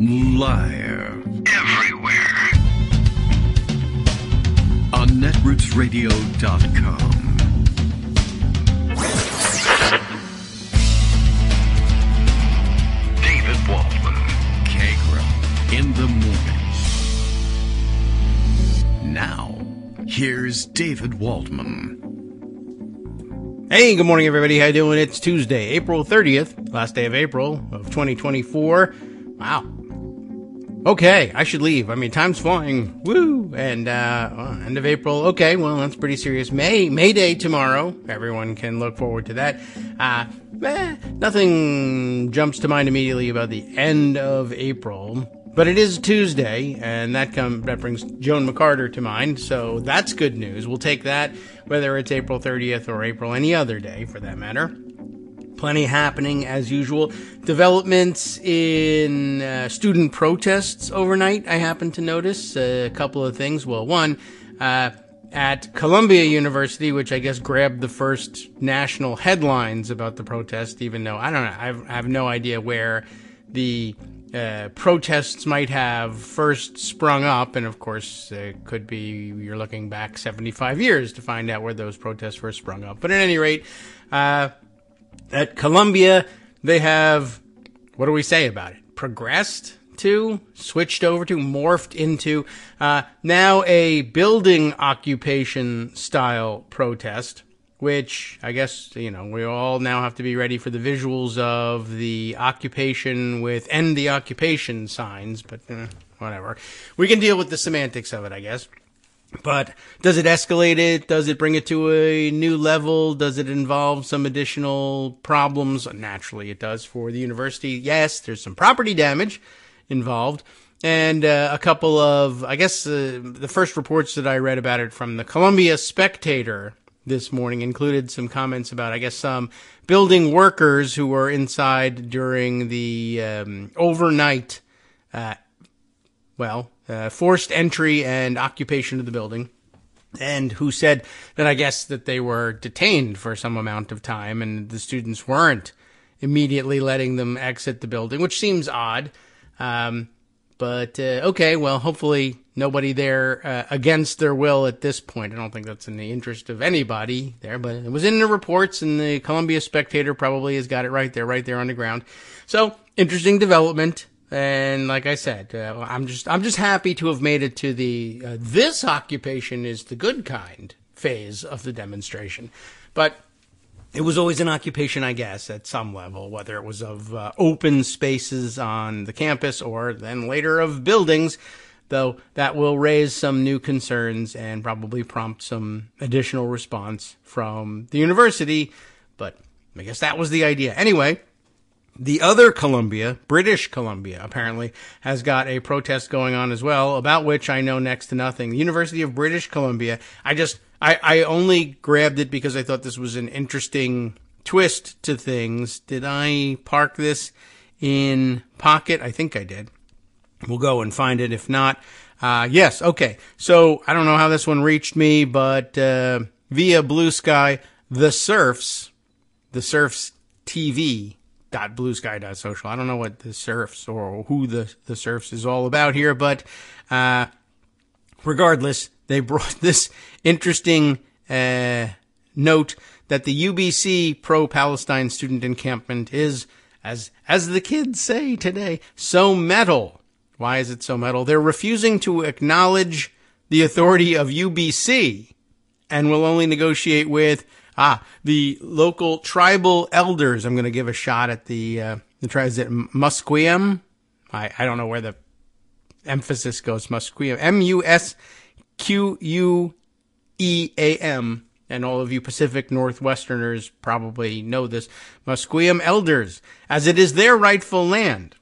Live. Everywhere. On netrootsradio.com. David Waldman. Kagro. In the morning. Now, here's David Waldman. Hey, good morning, everybody. How you doing? It's Tuesday, April 30th, last day of April of 2024. Wow. Okay, I should leave. I mean, time's flying. Woo! And, end of April. Okay, well, that's pretty serious. May Day tomorrow. Everyone can look forward to that. Nothing jumps to mind immediately about the end of April. But it is Tuesday, and that brings Joan McCarter to mind, so that's good news. We'll take that, whether it's April 30th or April any other day, for that matter. Plenty happening, as usual. Developments in student protests overnight, I happen to notice. A couple of things. Well, one, at Columbia University, which I guess grabbed the first national headlines about the protest, even though, I don't know, I have no idea where the protests might have first sprung up, and of course it could be you're looking back 75 years to find out where those protests first sprung up. But at any rate, at Columbia, they have, what do we say about it? Progressed to, switched over to, morphed into, now a building occupation style protest, which I guess, we all now have to be ready for the visuals of the occupation with end the occupation signs, but whatever. We can deal with the semantics of it, I guess. But does it escalate it? Does it bring it to a new level? Does it involve some additional problems? Naturally, it does for the university. Yes, there's some property damage involved. And a couple of, I guess, the first reports that I read about it from the Columbia Spectator this morning included some comments about, I guess, some building workers who were inside during the overnight, forced entry and occupation of the building, and who said that I guess that they were detained for some amount of time and the students weren't immediately letting them exit the building, which seems odd. But okay, well, hopefully nobody there against their will at this point. I don't think that's in the interest of anybody there, but it was in the reports, and the Columbia Spectator probably has got it right there on the ground. So, interesting development. And like I said, I'm just happy to have made it to the this occupation is the good kind phase of the demonstration. But it was always an occupation, I guess, at some level, whether it was of open spaces on the campus or then later of buildings, though that will raise some new concerns and probably prompt some additional response from the university. But I guess that was the idea. Anyway, the other Columbia, British Columbia, apparently, has got a protest going on as well, about which I know next to nothing. The University of British Columbia, I only grabbed it because I thought this was an interesting twist to things. Did I park this in Pocket? I think I did. We'll go and find it. If not, yes, okay. So I don't know how this one reached me, but via Blue Sky, the Surfs TV.bluesky.social. I don't know what the Surfs or who the Surfs is all about here, but regardless, they brought this interesting note that the UBC pro-Palestine student encampment is, as the kids say today, so metal. Why is it so metal? They're refusing to acknowledge the authority of UBC and will only negotiate with the local tribal elders. I'm going to give a shot at the tribe. Is it Musqueam? I don't know where the emphasis goes. Musqueam. Musqueam. And all of you Pacific Northwesterners probably know this. Musqueam elders, as it is their rightful land.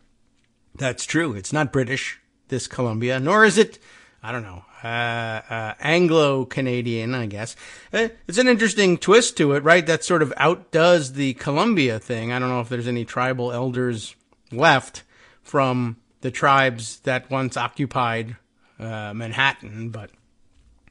That's true. It's not British, this Columbia, nor is it, I don't know, Anglo-Canadian, I guess. It's an interesting twist to it, right? That sort of outdoes the Columbia thing. I don't know if there's any tribal elders left from the tribes that once occupied Manhattan, but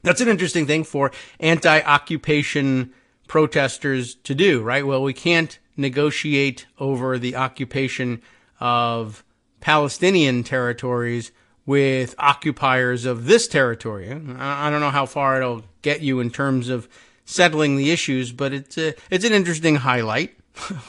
that's an interesting thing for anti-occupation protesters to do, right? Well, we can't negotiate over the occupation of Palestinian territories with occupiers of this territory. I don't know how far it'll get you in terms of settling the issues, but it's an interesting highlight.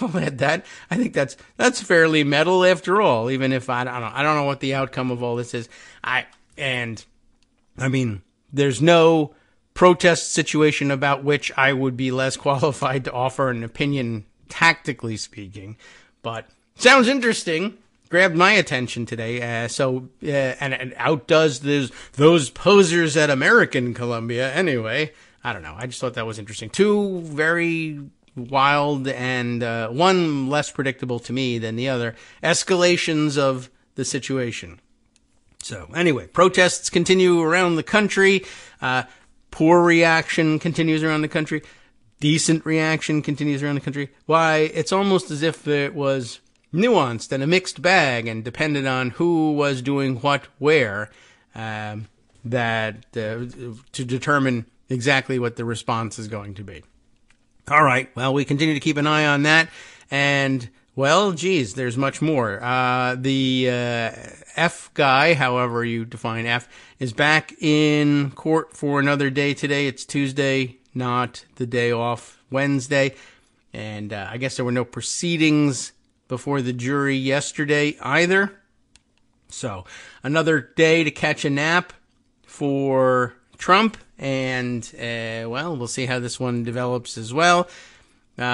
I'll add that. I think that's fairly metal after all, even if I don't know what the outcome of all this is. I mean, there's no protest situation about which I would be less qualified to offer an opinion, tactically speaking, but sounds interesting. Grabbed my attention today. And it outdoes those posers at American Columbia. Anyway, I don't know. I just thought that was interesting. Two very wild and one less predictable to me than the other escalations of the situation. So anyway, protests continue around the country. Poor reaction continues around the country. Decent reaction continues around the country. Why, it's almost as if it was nuanced and a mixed bag and depended on who was doing what where, to determine exactly what the response is going to be. All right. Well, we continue to keep an eye on that. And, well, geez, there's much more. The F guy, however you define F, is back in court for another day today. It's Tuesday, not the day off, Wednesday. And I guess there were no proceedings before the jury yesterday either. So another day to catch a nap for Trump. And, well, we'll see how this one develops as well. But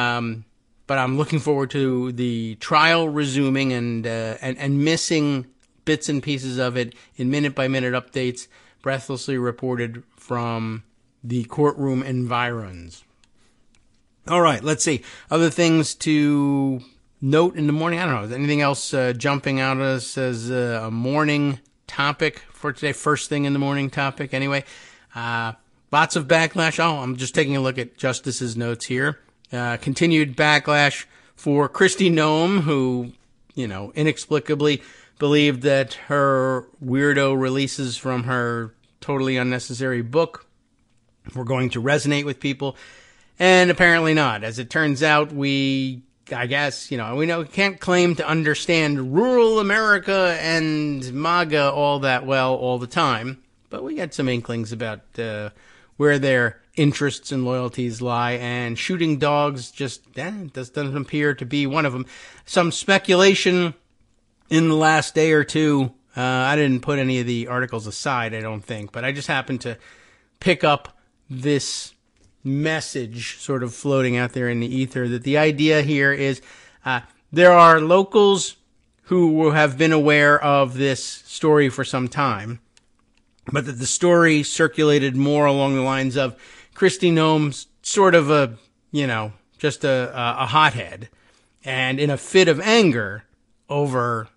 I'm looking forward to the trial resuming and missing bits and pieces of it in minute-by-minute updates breathlessly reported from the courtroom environs. All right, let's see. Other things to note in the morning? I don't know. Is anything else jumping out at us as a morning topic for today? First thing in the morning topic, anyway. Lots of backlash. Oh, I'm just taking a look at Justice's notes here. Continued backlash for Kristi Noem, who, inexplicably believed that her weirdo releases from her totally unnecessary book were going to resonate with people, and apparently not. As it turns out, we can't claim to understand rural America and MAGA all that well all the time, but we got some inklings about where their interests and loyalties lie, and shooting dogs just doesn't appear to be one of them. Some speculation in the last day or two. I didn't put any of the articles aside, I don't think, but I just happened to pick up this message sort of floating out there in the ether that the idea here is there are locals who have been aware of this story for some time, but that the story circulated more along the lines of Kristi Noem's sort of just a hothead, and in a fit of anger over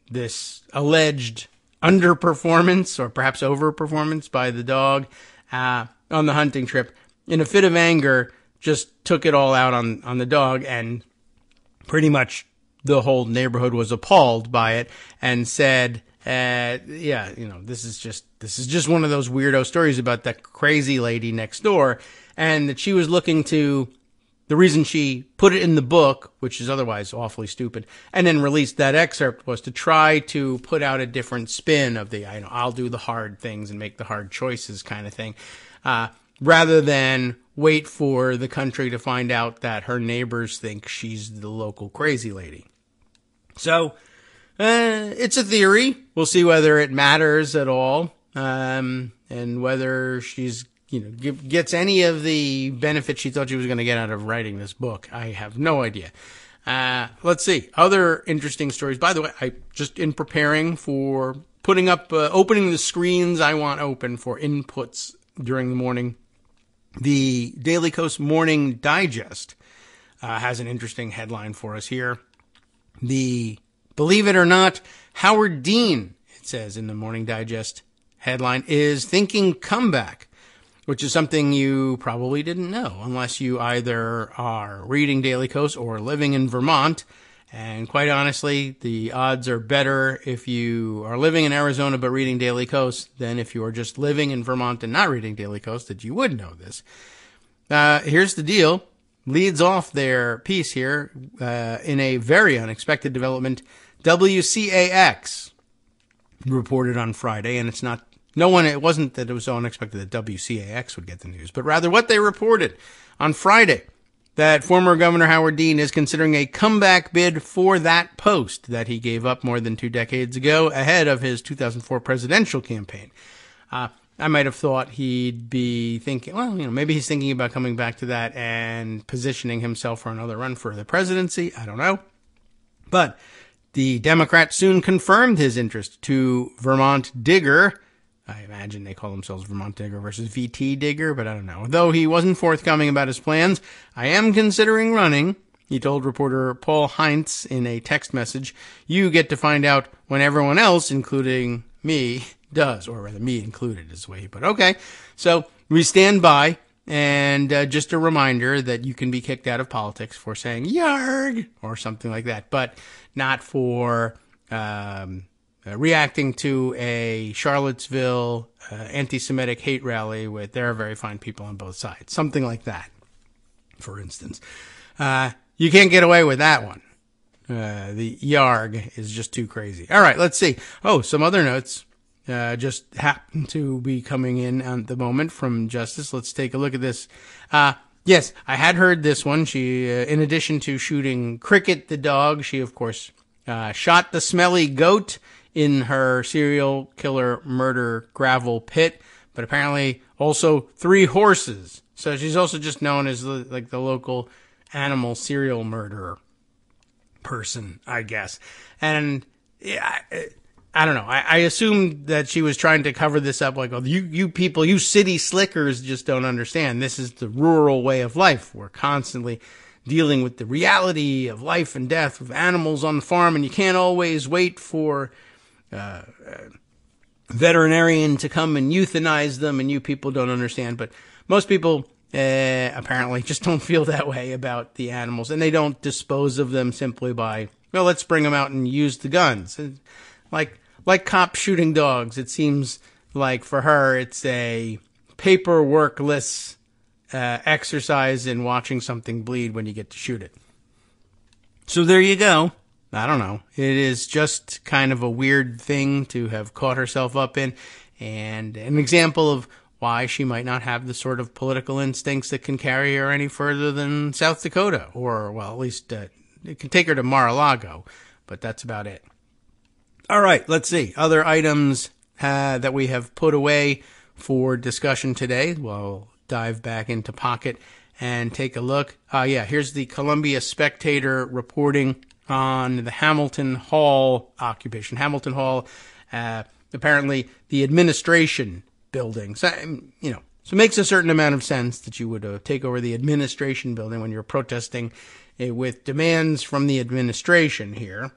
this alleged underperformance or perhaps overperformance by the dog on the hunting trip, in a fit of anger, just took it all out on the dog, and pretty much the whole neighborhood was appalled by it and said, this is just one of those weirdo stories about that crazy lady next door, and that she was looking to, the reason she put it in the book, which is otherwise awfully stupid, and then released that excerpt, was to try to put out a different spin of the, I'll do the hard things and make the hard choices kind of thing, rather than wait for the country to find out that her neighbors think she's the local crazy lady. So, it's a theory. We'll see whether it matters at all, and whether she's, gets any of the benefits she thought she was going to get out of writing this book. I have no idea. Let's see. Other interesting stories. By the way, I just in preparing for putting up, opening the screens I want open for inputs during the morning, the Daily Kos Morning Digest has an interesting headline for us here. Believe it or not, Howard Dean, it says in the Morning Digest headline, is thinking comeback, which is something you probably didn't know unless you either are reading Daily Kos or living in Vermont. And quite honestly, the odds are better if you are living in Arizona but reading Daily Kos than if you are just living in Vermont and not reading Daily Kos that you would know this. Here's the deal. leads off their piece here in a very unexpected development. WCAX reported on Friday, and it wasn't that it was so unexpected that WCAX would get the news, but rather what they reported on Friday, that former Governor Howard Dean is considering a comeback bid for that post that he gave up more than 2 decades ago ahead of his 2004 presidential campaign. I might have thought he'd be thinking, maybe he's thinking about coming back to that and positioning himself for another run for the presidency. I don't know. But the Democrat soon confirmed his interest to Vermont Digger. I imagine they call themselves Vermont Digger versus VT Digger, but I don't know. Though he wasn't forthcoming about his plans, I am considering running, he told reporter Paul Hind in a text message. You get to find out when everyone else, including me, does, or rather me included is the way he put it. Okay, so we stand by, and just a reminder that you can be kicked out of politics for saying yarg or something like that, but not for reacting to a Charlottesville anti-Semitic hate rally with there are very fine people on both sides. Something like that, for instance. You can't get away with that one. The yarg is just too crazy. All right, let's see. Oh, some other notes just happen to be coming in at the moment from Justice. Let's take a look at this. Yes, I had heard this one. She, in addition to shooting Cricket the dog, she, of course, shot the smelly goat in her serial killer murder gravel pit, but apparently also 3 horses. So she's also just known as the local animal serial murderer person, I guess. And yeah, I don't know. I assumed that she was trying to cover this up like, oh, you people, you city slickers just don't understand. This is the rural way of life. We're constantly dealing with the reality of life and death of animals on the farm, and you can't always wait for veterinarian to come and euthanize them, and you people don't understand. But most people apparently just don't feel that way about the animals, and they don't dispose of them simply by, well, let's bring them out and use the guns. And like cops shooting dogs, it seems like for her it's a paperworkless exercise in watching something bleed when you get to shoot it. So there you go. I don't know. It is just kind of a weird thing to have caught herself up in, and an example of why she might not have the sort of political instincts that can carry her any further than South Dakota, or, well, at least it can take her to Mar-a-Lago, but that's about it. All right, let's see. Other items that we have put away for discussion today. We'll dive back into Pocket and take a look. Here's the Columbia Spectator reporting on the Hamilton Hall occupation. Hamilton Hall, apparently the administration building. So, so it makes a certain amount of sense that you would take over the administration building when you're protesting with demands from the administration here.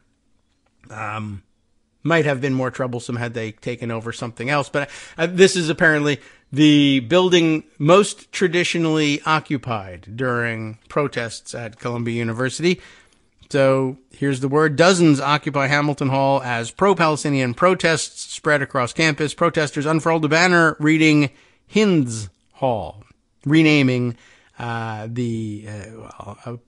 Might have been more troublesome had they taken over something else, but this is apparently the building most traditionally occupied during protests at Columbia University. So here's the word. Dozens occupy Hamilton Hall as pro-Palestinian protests spread across campus. Protesters unfurled a banner reading Hind's Hall, renaming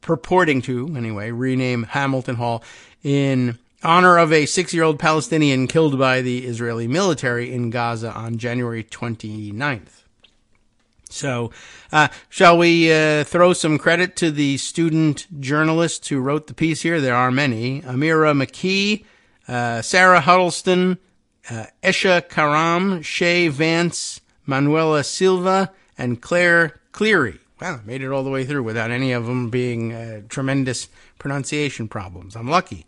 purporting to, anyway, rename Hamilton Hall in honor of a 6-year-old Palestinian killed by the Israeli military in Gaza on January 29th. So, shall we throw some credit to the student journalists who wrote the piece here? There are many. Amira McKee, Sarah Huddleston, Esha Karam, Shay Vance, Manuela Silva, and Claire Cleary. Wow, made it all the way through without any of them being tremendous pronunciation problems. I'm lucky.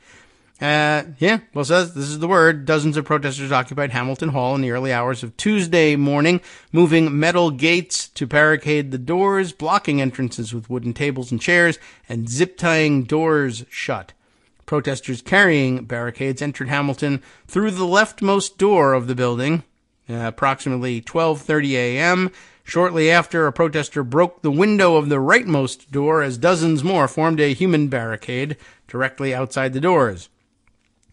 Says this is the word. Dozens of protesters occupied Hamilton Hall in the early hours of Tuesday morning, moving metal gates to barricade the doors, blocking entrances with wooden tables and chairs, and zip-tying doors shut. Protesters carrying barricades entered Hamilton through the leftmost door of the building, approximately 12:30 a.m. Shortly after, a protester broke the window of the rightmost door as dozens more formed a human barricade directly outside the doors.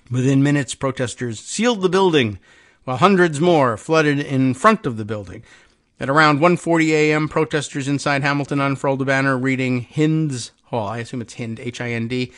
Within minutes, protesters sealed the building, while hundreds more flooded in front of the building. At around 1:40 a.m., protesters inside Hamilton unfurled a banner reading Hind's Hall. I assume it's Hind, H-I-N-D,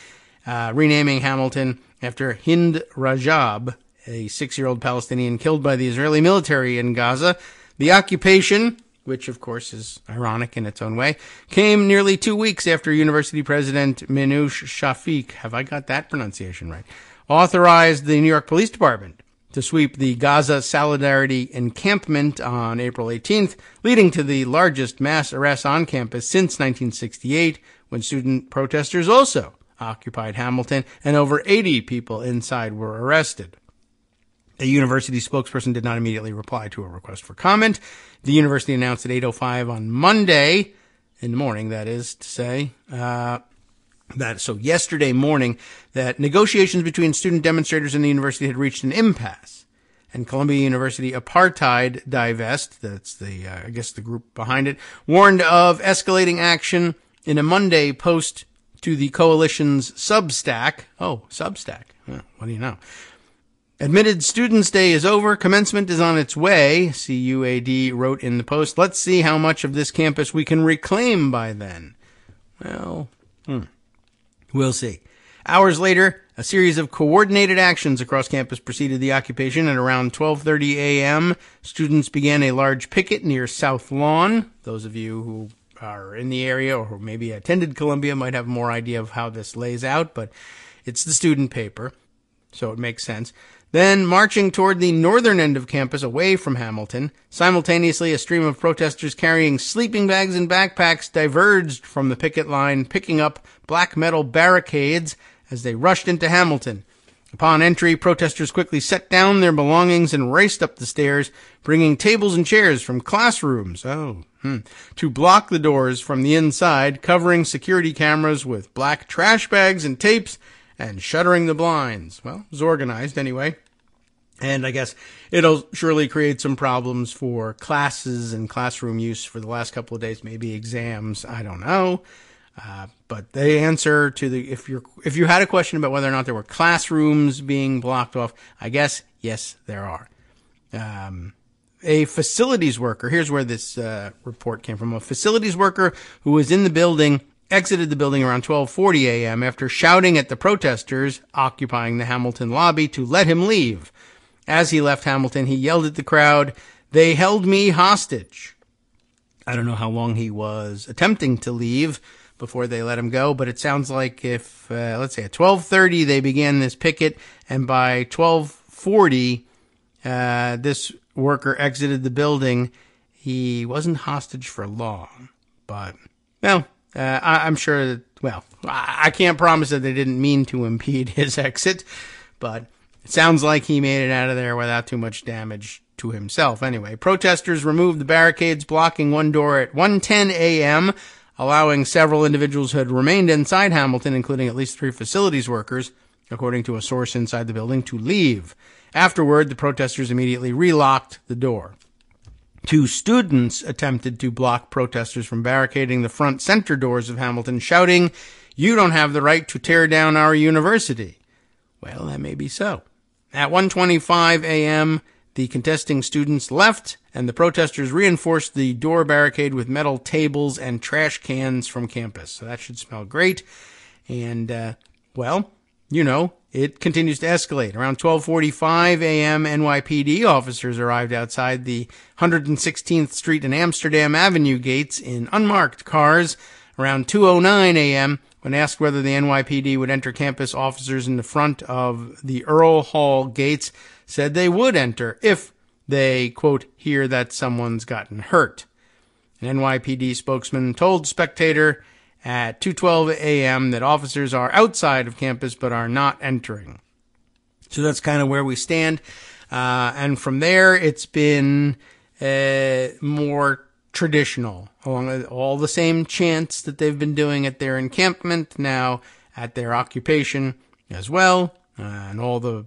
renaming Hamilton after Hind Rajab, a 6-year-old Palestinian killed by the Israeli military in Gaza. The occupation, which of course is ironic in its own way, came nearly 2 weeks after University President Minouche Shafik, have I got that pronunciation right, authorized the New York Police Department to sweep the Gaza Solidarity encampment on April 18th, leading to the largest mass arrests on campus since 1968, when student protesters also occupied Hamilton, and over 80 people inside were arrested. A university spokesperson did not immediately reply to a request for comment. The university announced at 8:05 on Monday, in the morning, that is to say, yesterday morning, that negotiations between student demonstrators and the university had reached an impasse. And Columbia University Apartheid Divest, that's the, the group behind it, warned of escalating action in a Monday post to the coalition's Substack. Oh, Substack. What do you know? Admitted Students' Day is over. Commencement is on its way, CUAD wrote in the post. Let's see how much of this campus we can reclaim by then. Well, we'll see. Hours later, a series of coordinated actions across campus preceded the occupation. At around 12:30 a.m., students began a large picket near South Lawn. Those of you who are in the area or who maybe attended Columbia might have more idea of how this lays out, but it's the student paper, so it makes sense. Then, marching toward the northern end of campus away from Hamilton, simultaneously a stream of protesters carrying sleeping bags and backpacks diverged from the picket line, picking up black metal barricades as they rushed into Hamilton. Upon entry, protesters quickly set down their belongings and raced up the stairs, bringing tables and chairs from classrooms to block the doors from the inside, covering security cameras with black trash bags and tapes, and shuttering the blinds. Well, it was organized anyway. And I guess it'll surely create some problems for classes and classroom use for the last couple of days, maybe exams, I don't know. But the answer to if you had a question about whether or not there were classrooms being blocked off, I guess, yes, there are. A facilities worker, here's where this report came from, a facilities worker who was in the building exited the building around 12:40 a.m. after shouting at the protesters occupying the Hamilton lobby to let him leave. As he left Hamilton, he yelled at the crowd, "They held me hostage." I don't know how long he was attempting to leave before they let him go, but it sounds like if, let's say at 12:30 they began this picket, and by 12:40 this worker exited the building. He wasn't hostage for long, but, well, I'm sure that, well, I can't promise that they didn't mean to impede his exit, but it sounds like he made it out of there without too much damage to himself. Anyway, protesters removed the barricades blocking one door at 1:10 a.m., allowing several individuals who had remained inside Hamilton, including at least 3 facilities workers, according to a source inside the building, to leave. Afterward, the protesters immediately relocked the door. 2 students attempted to block protesters from barricading the front center doors of Hamilton, shouting, "You don't have the right to tear down our university." Well, that may be so. At 1:25 a.m., the contesting students left, and the protesters reinforced the door barricade with metal tables and trash cans from campus. So that should smell great. And, well, you know, it continues to escalate. Around 12:45 a.m., NYPD officers arrived outside the 116th Street and Amsterdam Avenue gates in unmarked cars. Around 2:09 a.m., when asked whether the NYPD would enter campus, officers in the front of the Earl Hall gates said they would enter if they, quote, hear that someone's gotten hurt. An NYPD spokesman told Spectator at 2:12 a.m. that officers are outside of campus but are not entering. So that's kind of where we stand. And from there, it's been more traditional, along all the same chants that they've been doing at their encampment, now at their occupation as well, and all the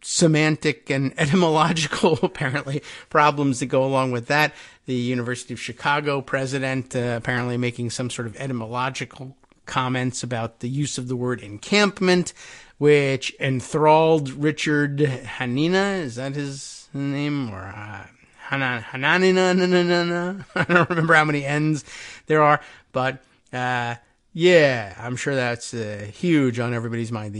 semantic and etymological, apparently, problems that go along with that. The University of Chicago president apparently making some sort of etymological comments about the use of the word encampment, which enthralled Richard Hanina, is that his name? Or Hananina. I don't remember how many N's there are, but yeah, I'm sure that's huge on everybody's mind.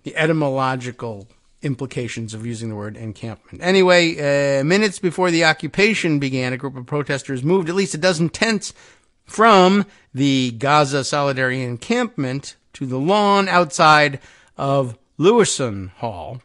The etymological implications of using the word encampment. Anyway, minutes before the occupation began, a group of protesters moved at least a dozen tents from the Gaza Solidarity encampment to the lawn outside of Lewison Hall.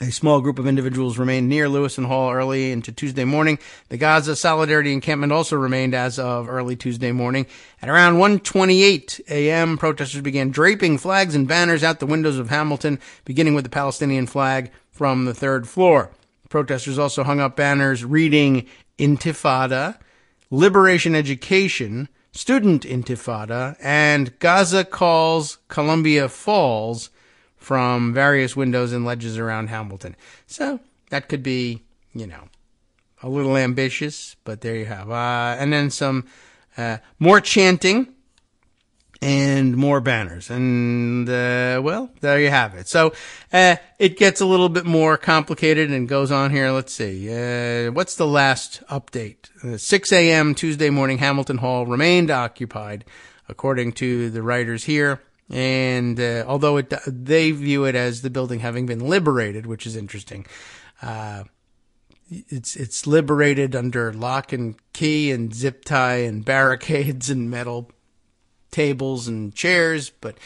A small group of individuals remained near Lewison Hall early into Tuesday morning. The Gaza Solidarity encampment also remained as of early Tuesday morning. At around 1:28 a.m., protesters began draping flags and banners out the windows of Hamilton, beginning with the Palestinian flag from the third floor. Protesters also hung up banners reading Intifada, Liberation Education, Student Intifada, and Gaza Calls Columbia Falls from various windows and ledges around Hamilton. So that could be, a little ambitious, but there you have. And then some more chanting and more banners. And, well, there you have it. So it gets a little bit more complicated and goes on here. Let's see. What's the last update? 6 a.m. Tuesday morning, Hamilton Hall remained occupied, according to the writers here. And although they view it as the building having been liberated, which is interesting, it's liberated under lock and key and zip tie and barricades and metal tables and chairs, but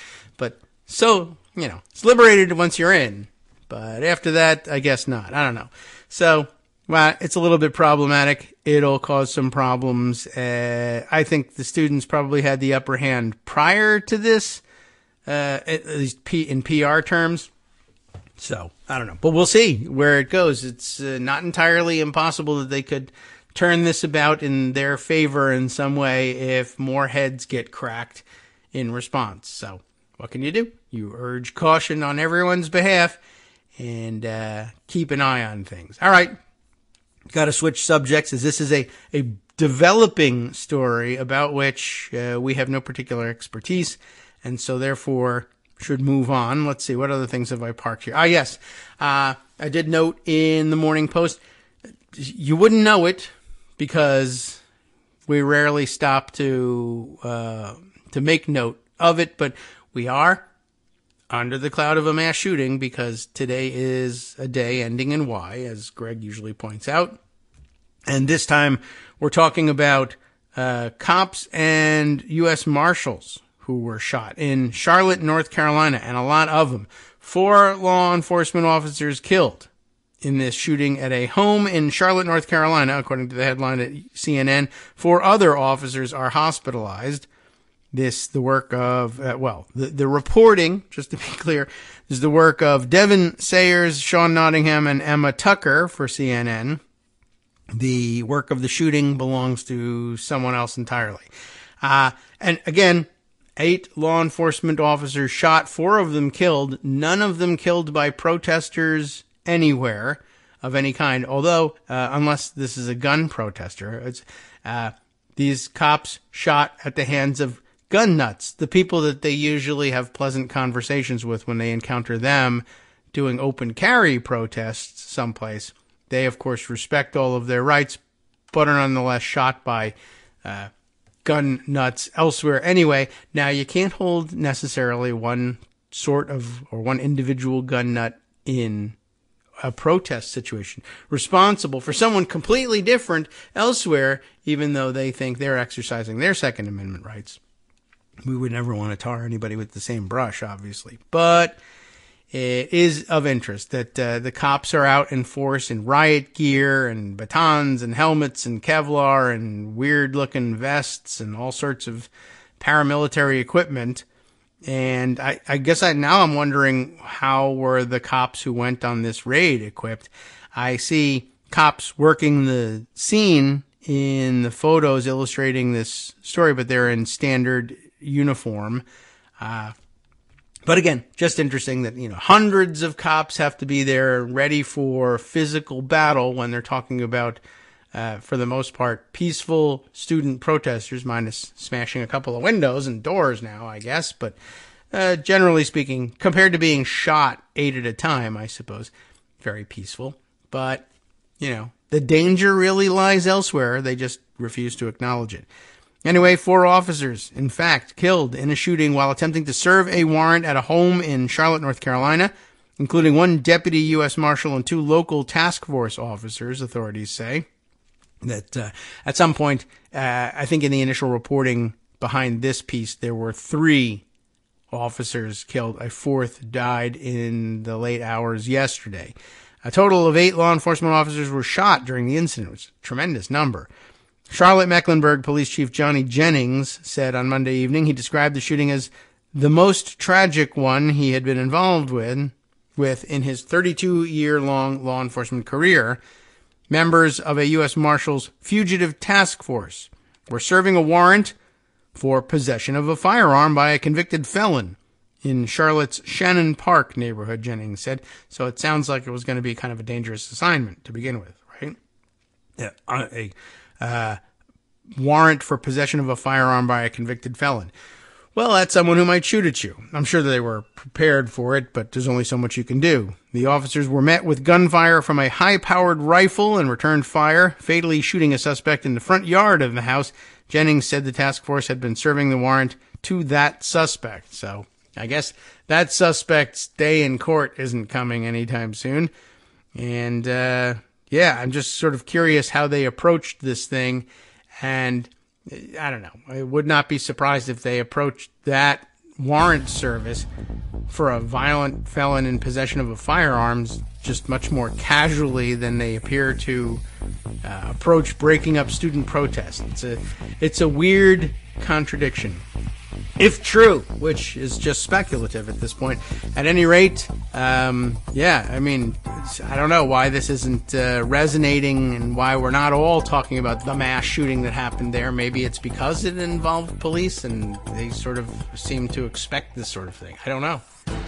so it's liberated once you're in, but after that, I guess not. I don't know. So it's a little bit problematic. It'll cause some problems. I think the students probably had the upper hand prior to this. At least in PR terms. So, I don't know. But we'll see where it goes. It's not entirely impossible that they could turn this about in their favor in some way if more heads get cracked in response. So, what can you do? You urge caution on everyone's behalf and keep an eye on things. All right. Got to switch subjects, as this is a developing story about which we have no particular expertise. And so, therefore, should move on. Let's see, what other things have I parked here? Yes. I did note in the Morning Post, you wouldn't know it because we rarely stop to make note of it, but we are under the cloud of a mass shooting because today is a day ending in Y, as Greg usually points out. And this time, we're talking about cops and U.S. Marshals who were shot in Charlotte, North Carolina, and a lot of them. 4 law enforcement officers killed in this shooting at a home in Charlotte, North Carolina, according to the headline at CNN. 4 other officers are hospitalized. The work of, the reporting, just to be clear, is the work of Devin Sayers, Sean Nottingham, and Emma Tucker for CNN. The work of the shooting belongs to someone else entirely. And again, 8 law enforcement officers shot, 4 of them killed, none of them killed by protesters anywhere of any kind, although, unless this is a gun protester, these cops shot at the hands of gun nuts, the people that they usually have pleasant conversations with when they encounter them doing open carry protests someplace. They, of course, respect all of their rights, but are nonetheless shot by gun nuts elsewhere. Anyway, now you can't hold necessarily one individual gun nut in a protest situation responsible for someone completely different elsewhere, even though they think they're exercising their Second Amendment rights. We would never want to tar anybody with the same brush, obviously, but it is of interest that the cops are out in force in riot gear and batons and helmets and Kevlar and weird-looking vests and all sorts of paramilitary equipment. And I guess now I'm wondering, how were the cops who went on this raid equipped? I see cops working the scene in the photos illustrating this story, but they're in standard uniform. But again, just interesting that, hundreds of cops have to be there ready for physical battle when they're talking about, for the most part, peaceful student protesters, minus smashing a couple of windows and doors now, I guess. But generally speaking, compared to being shot 8 at a time, I suppose, very peaceful. But, the danger really lies elsewhere. They just refuse to acknowledge it. Anyway, 4 officers, in fact, killed in a shooting while attempting to serve a warrant at a home in Charlotte, North Carolina, including 1 deputy U.S. Marshal and 2 local task force officers, authorities say. That at some point, I think in the initial reporting behind this piece, there were 3 officers killed. A 4th died in the late hours yesterday. A total of 8 law enforcement officers were shot during the incident. It was a tremendous number. Charlotte-Mecklenburg Police Chief Johnny Jennings said on Monday evening he described the shooting as the most tragic one he had been involved with in his 32-year-long law enforcement career. Members of a U.S. Marshal's fugitive task force were serving a warrant for possession of a firearm by a convicted felon in Charlotte's Shannon Park neighborhood, Jennings said. So it sounds like it was going to be kind of a dangerous assignment to begin with, right? Yeah, a warrant for possession of a firearm by a convicted felon. Well, that's someone who might shoot at you. I'm sure that they were prepared for it, but there's only so much you can do. The officers were met with gunfire from a high-powered rifle and returned fire, fatally shooting a suspect in the front yard of the house. Jennings said the task force had been serving the warrant to that suspect. So I guess that suspect's day in court isn't coming anytime soon. And, yeah, I'm just sort of curious how they approached this thing. And I don't know. I would not be surprised if they approached that warrant service for a violent felon in possession of a firearm just much more casually than they appear to approach breaking up student protests. It's a weird contradiction, if true, which is just speculative at this point. At any rate, yeah, I mean, I don't know why this isn't resonating and why we're not all talking about the mass shooting that happened there. Maybe it's because it involved police and they sort of seem to expect this sort of thing. I don't know.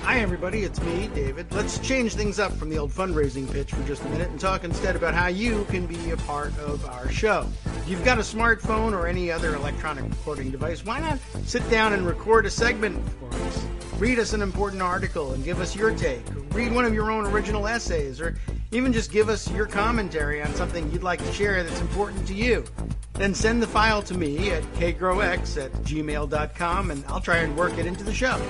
Hi, everybody. It's me, David. Let's change things up from the old fundraising pitch for just a minute and talk instead about how you can be a part of our show. If you've got a smartphone or any other electronic recording device, why not sit down and record a segment for us? Read us an important article and give us your take. Or read one of your own original essays, or even just give us your commentary on something you'd like to share that's important to you. Then send the file to me at kagrox@gmail.com, and I'll try and work it into the show.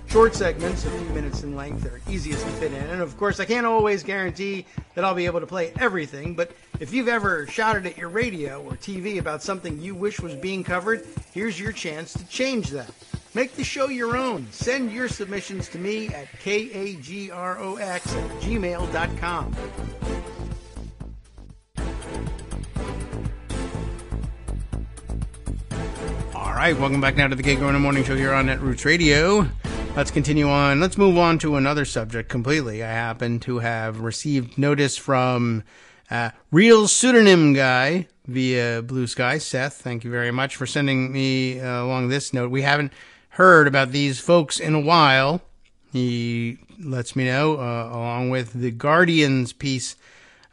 Short segments, a few minutes in length, are easiest to fit in. And of course, I can't always guarantee that I'll be able to play everything, but if you've ever shouted at your radio or TV about something you wish was being covered, here's your chance to change that. Make the show your own. Send your submissions to me at kagrox@gmail.com. All right, welcome back now to the Kagro in the Morning Show here on Netroots Radio. Let's continue on. Let's move on to another subject completely. I happen to have received notice from Real Pseudonym Guy via Blue Sky. Seth, thank you very much for sending me along this note. We haven't heard about these folks in a while. He lets me know, along with the Guardian's piece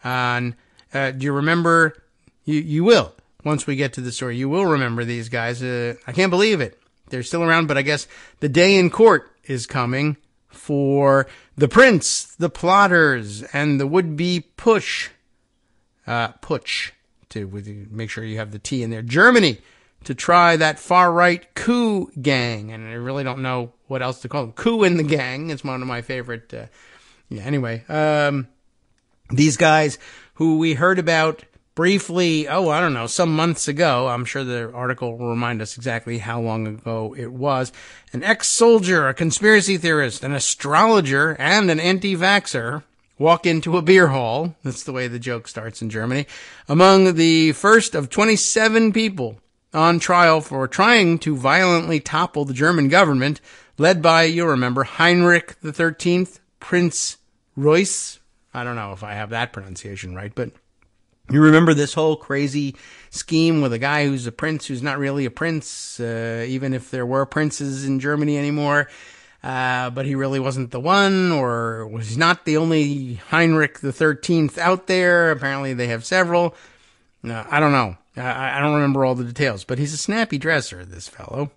on, do you remember, you will, once we get to the story, you will remember these guys. I can't believe it. They're still around, but I guess the day in court is coming for the Prince, the plotters, and the would-be putsch, to make sure you have the T in there, Germany, to try that far-right coup gang. And I really don't know what else to call them. Coup in the gang. It's one of my favorite. Anyway, these guys who we heard about briefly, I don't know, some months ago. I'm sure the article will remind us exactly how long ago it was. An ex-soldier, a conspiracy theorist, an astrologer, and an anti-vaxxer walk into a beer hall. That's the way the joke starts in Germany. Among the first of 27 people on trial for trying to violently topple the German government, led by, you'll remember, Heinrich the 13th, Prince Reuss. I don't know if I have that pronunciation right, but you remember this whole crazy scheme with a guy who's a prince who's not really a prince, even if there were princes in Germany anymore, but he really wasn't the one, or was not the only Heinrich the 13th out there. Apparently they have several. I don't know. I don't remember all the details, but he's a snappy dresser, this fellow.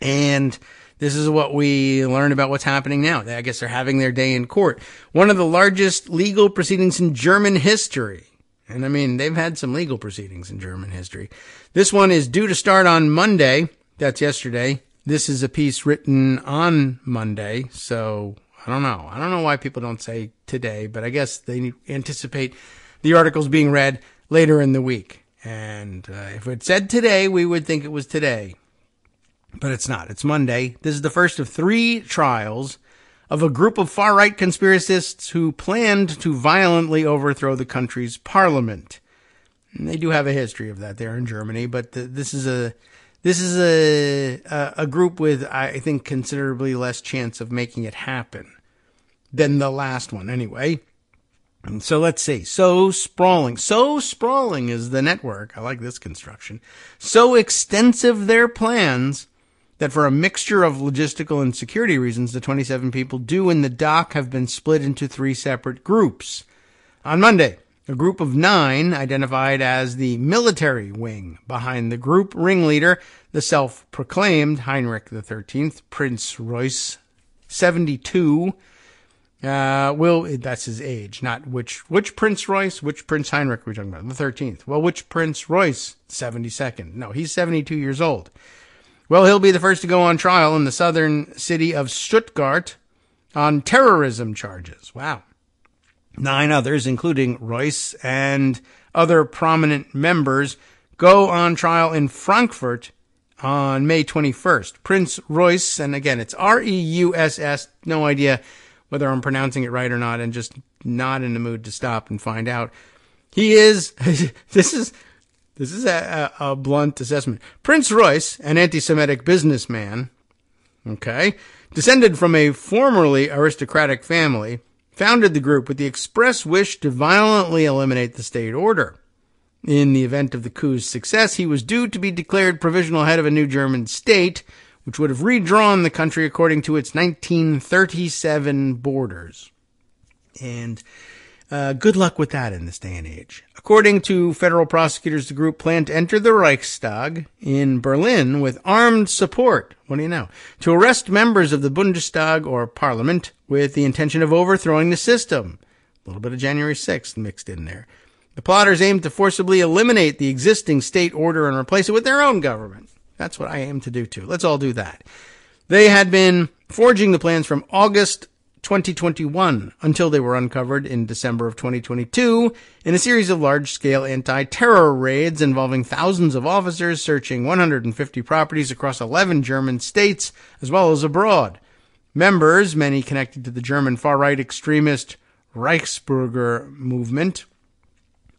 And this is what we learn about what's happening now. I guess they're having their day in court. One of the largest legal proceedings in German history. And I mean, they've had some legal proceedings in German history. This one is due to start on Monday. That's yesterday. This is a piece written on Monday. So I don't know. I don't know why people don't say today, but I guess they anticipate the articles being read later in the week. And if it said today, we would think it was today. But it's not. It's Monday. This is the first of 3 trials of a group of far-right conspiracists who planned to violently overthrow the country's parliament. And they do have a history of that there in Germany, but this is a group with, I think, considerably less chance of making it happen than the last one, anyway. And so let's see. So sprawling is the network. I like this construction. So extensive their plans that for a mixture of logistical and security reasons, the 27 people due in the dock have been split into 3 separate groups. On Monday, a group of 9 identified as the military wing behind the group ringleader, the self-proclaimed Heinrich XIII, Prince Royce, 72. That's his age, not which Prince Royce, which Prince Heinrich we're talking about, the 13th. Well, which Prince Royce, 72nd. No, he's 72 years old. Well, he'll be the first to go on trial in the southern city of Stuttgart on terrorism charges. Wow. 9 others, including Royce and other prominent members, go on trial in Frankfurt on May 21st. Prince Royce, and again, it's Reuss, no idea whether I'm pronouncing it right or not, and just not in the mood to stop and find out. He is, this is a blunt assessment. Prince Royce, an anti-Semitic businessman, descended from a formerly aristocratic family, founded the group with the express wish to violently eliminate the state order. In the event of the coup's success, he was due to be declared provisional head of a new German state, which would have redrawn the country according to its 1937 borders. And good luck with that in this day and age. According to federal prosecutors, the group planned to enter the Reichstag in Berlin with armed support. What do you know? To arrest members of the Bundestag or parliament with the intention of overthrowing the system. A little bit of January 6th mixed in there. The plotters aimed to forcibly eliminate the existing state order and replace it with their own government. That's what I aim to do too. Let's all do that. They had been forging the plans from August 2021 until they were uncovered in December of 2022 in a series of large-scale anti-terror raids involving thousands of officers searching 150 properties across 11 German states as well as abroad. Members, many connected to the German far-right extremist Reichsbürger movement,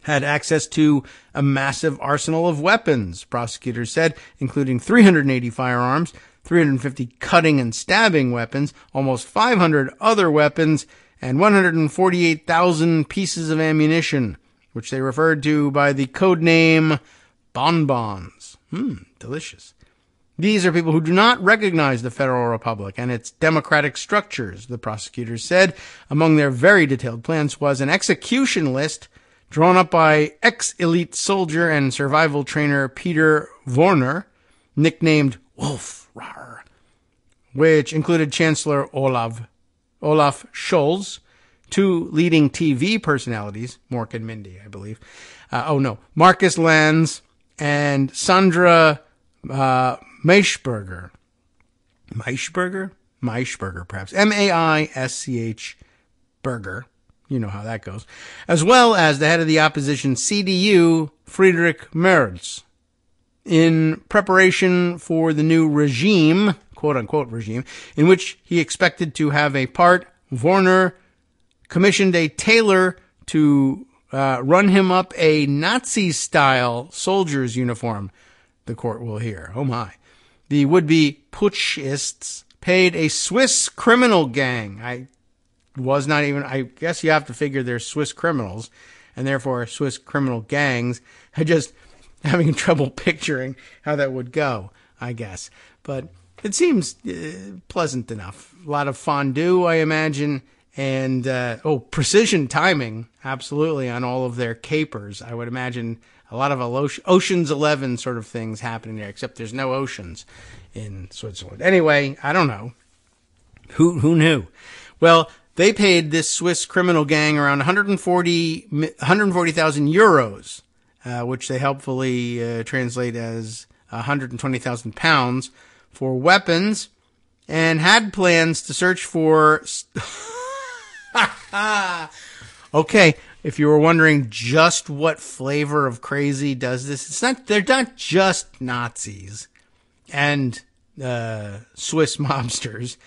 had access to a massive arsenal of weapons, prosecutors said, including 380 firearms, 350 cutting and stabbing weapons, almost 500 other weapons, and 148,000 pieces of ammunition, which they referred to by the code name bonbons. Delicious. These are people who do not recognize the Federal Republic and its democratic structures, the prosecutors said. Among their very detailed plans was an execution list drawn up by ex-elite soldier and survival trainer Peter Warner, nicknamed Wolf, which included Chancellor Olaf Scholz, 2 leading TV personalities, Mork and Mindy, I believe. Marcus Lanz and Sandra Maischberger. Maischberger, perhaps. M-A-I-S-C-H Berger. You know how that goes. As well as the head of the opposition CDU, Friedrich Merz. In preparation for the new regime, quote-unquote regime, in which he expected to have a part, Warner commissioned a tailor to run him up a Nazi-style soldier's uniform, the court will hear. Oh my. The would-be putschists paid a Swiss criminal gang. I guess you have to figure they're Swiss criminals, and therefore Swiss criminal gangs. I just having trouble picturing how that would go, I guess. But it seems pleasant enough. A lot of fondue, I imagine, and precision timing, absolutely, on all of their capers. I would imagine a lot of Ocean's 11 sort of things happening there, except there's no oceans in Switzerland. Anyway, I don't know. Who knew? Well, They paid this Swiss criminal gang around 140,000 euros, which they helpfully translate as 120,000 pounds, for weapons, and had plans to search for... Okay, if you were wondering just what flavor of crazy does this, they're not just Nazis and Swiss mobsters.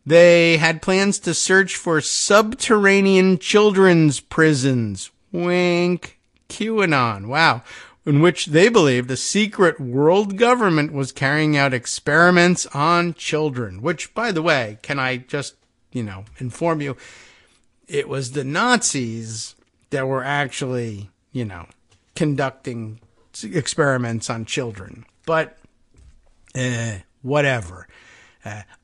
They had plans to search for subterranean children's prisons. Wink. QAnon. Wow. In which they believed a secret world government was carrying out experiments on children. Which, by the way, can I just, inform you, it was the Nazis that were actually, conducting experiments on children. But, whatever.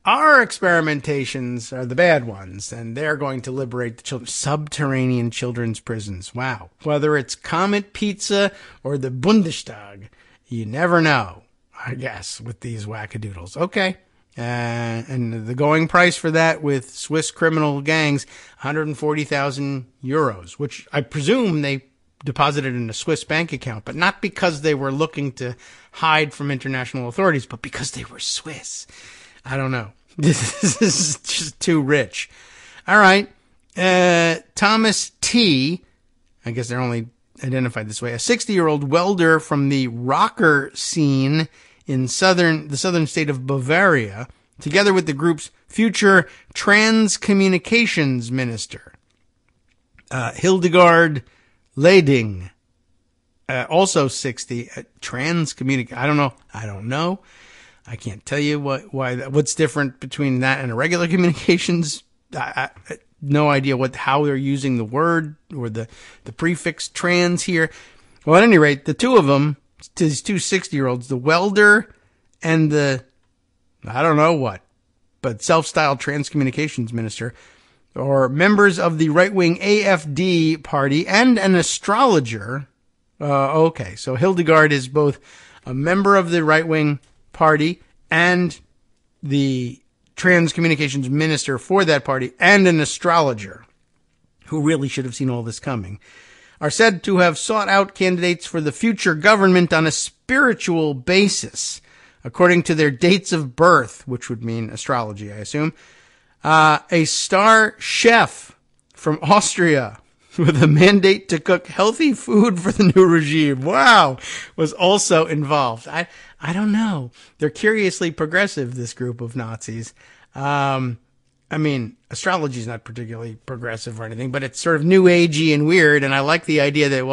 Our experimentations are the bad ones, and they're going to liberate the children. Subterranean children's prisons. Wow. Whether it's Comet Pizza or the Bundestag, you never know, I guess, with these wackadoodles. Okay. And the going price for that with Swiss criminal gangs, 140,000 euros, which I presume they deposited in a Swiss bank account, but not because they were looking to hide from international authorities, but because they were Swiss. I don't know. This is just too rich. All right. Thomas T., I guess they're only identified this way, a 60-year-old welder from the rocker scene in the southern state of Bavaria, together with the group's future trans-communications minister, Hildegard Leding, also 60, I don't know. I can't tell you what's different between that and a regular communications. No idea how they're using the word or the prefix trans here. Well, at any rate, the two of them, these two 60-year-olds, the welder and the, I don't know what, but self-styled trans communications minister, are members of the right-wing AFD party and an astrologer. Okay, so Hildegard is both a member of the right-wing party and the trans communications minister for that party and an astrologer who really should have seen all this coming, are said to have sought out candidates for the future government on a spiritual basis, according to their dates of birth, which would mean astrology, I assume. A star chef from Austria with a mandate to cook healthy food for the new regime, wow, was also involved. I don't know. They're curiously progressive, this group of Nazis. Astrology is not particularly progressive or anything, but it's sort of new agey and weird. And I like the idea that,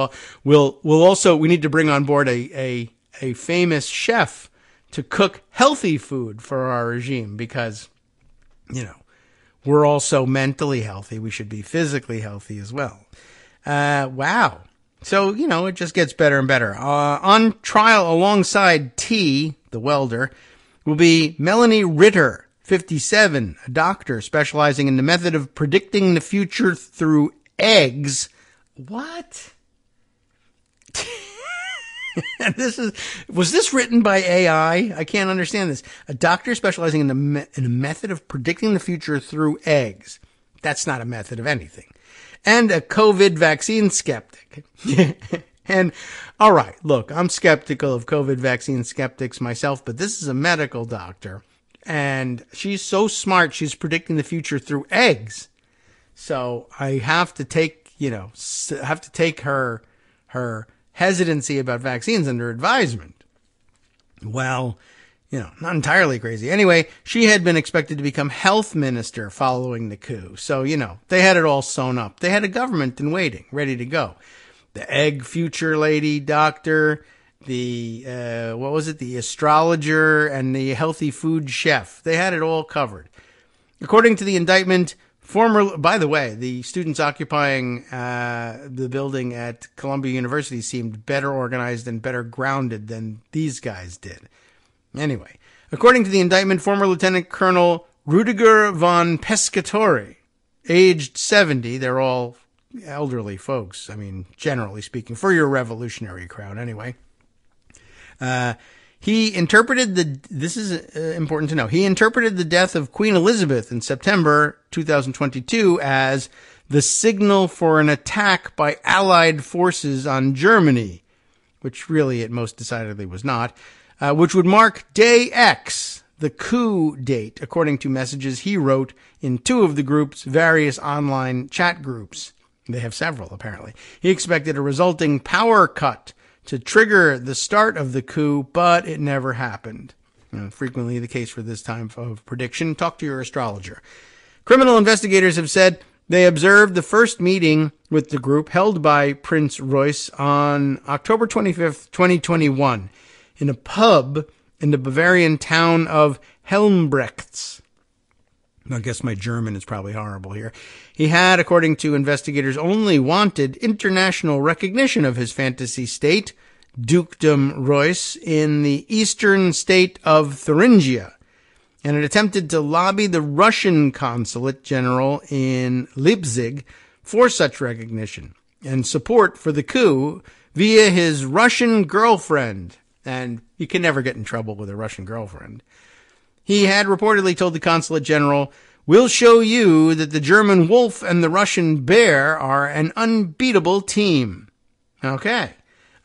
we need to bring on board a famous chef to cook healthy food for our regime because, we're also mentally healthy. We should be physically healthy as well. Wow. So, it just gets better and better. On trial alongside T, the welder, will be Melanie Ritter, 57, a doctor specializing in the method of predicting the future through eggs. What? Was this written by AI? I can't understand this. A doctor specializing in a method of predicting the future through eggs. That's not a method of anything. And a COVID vaccine skeptic. And, all right, look, I'm skeptical of COVID vaccine skeptics myself, but this is a medical doctor. And she's so smart, she's predicting the future through eggs. So I have to take, her hesitancy about vaccines under advisement. Well, not entirely crazy. Anyway, she had been expected to become health minister following the coup. So, they had it all sewn up. They had a government in waiting, ready to go. The egg future lady doctor, the astrologer, and the healthy food chef. They had it all covered. According to the indictment, by the way, the students occupying the building at Columbia University seemed better organized and better grounded than these guys did. Anyway, according to the indictment, former Lieutenant Colonel Rudiger von Pescatore, aged 70, they're all elderly folks, generally speaking, for your revolutionary crowd anyway. He interpreted this is important to know, he interpreted the death of Queen Elizabeth in September 2022 as the signal for an attack by Allied forces on Germany, which really it most decidedly was not, which would mark Day X, the coup date, according to messages he wrote in two of the group's various online chat groups. They have several, apparently. He expected a resulting power cut to trigger the start of the coup, but it never happened. Frequently the case for this time of prediction. Talk to your astrologer. Criminal investigators have said they observed the first meeting with the group held by Prince Royce on October 25th, 2021, in a pub in the Bavarian town of Helmbrechts. I guess my German is probably horrible here. He had, according to investigators, only wanted international recognition of his fantasy state, Dukedom Royce, in the eastern state of Thuringia, and had attempted to lobby the Russian consulate general in Leipzig for such recognition and support for the coup via his Russian girlfriend. And you can never get in trouble with a Russian girlfriend. He had reportedly told the consulate general, "We'll show you that the German wolf and the Russian bear are an unbeatable team." Okay.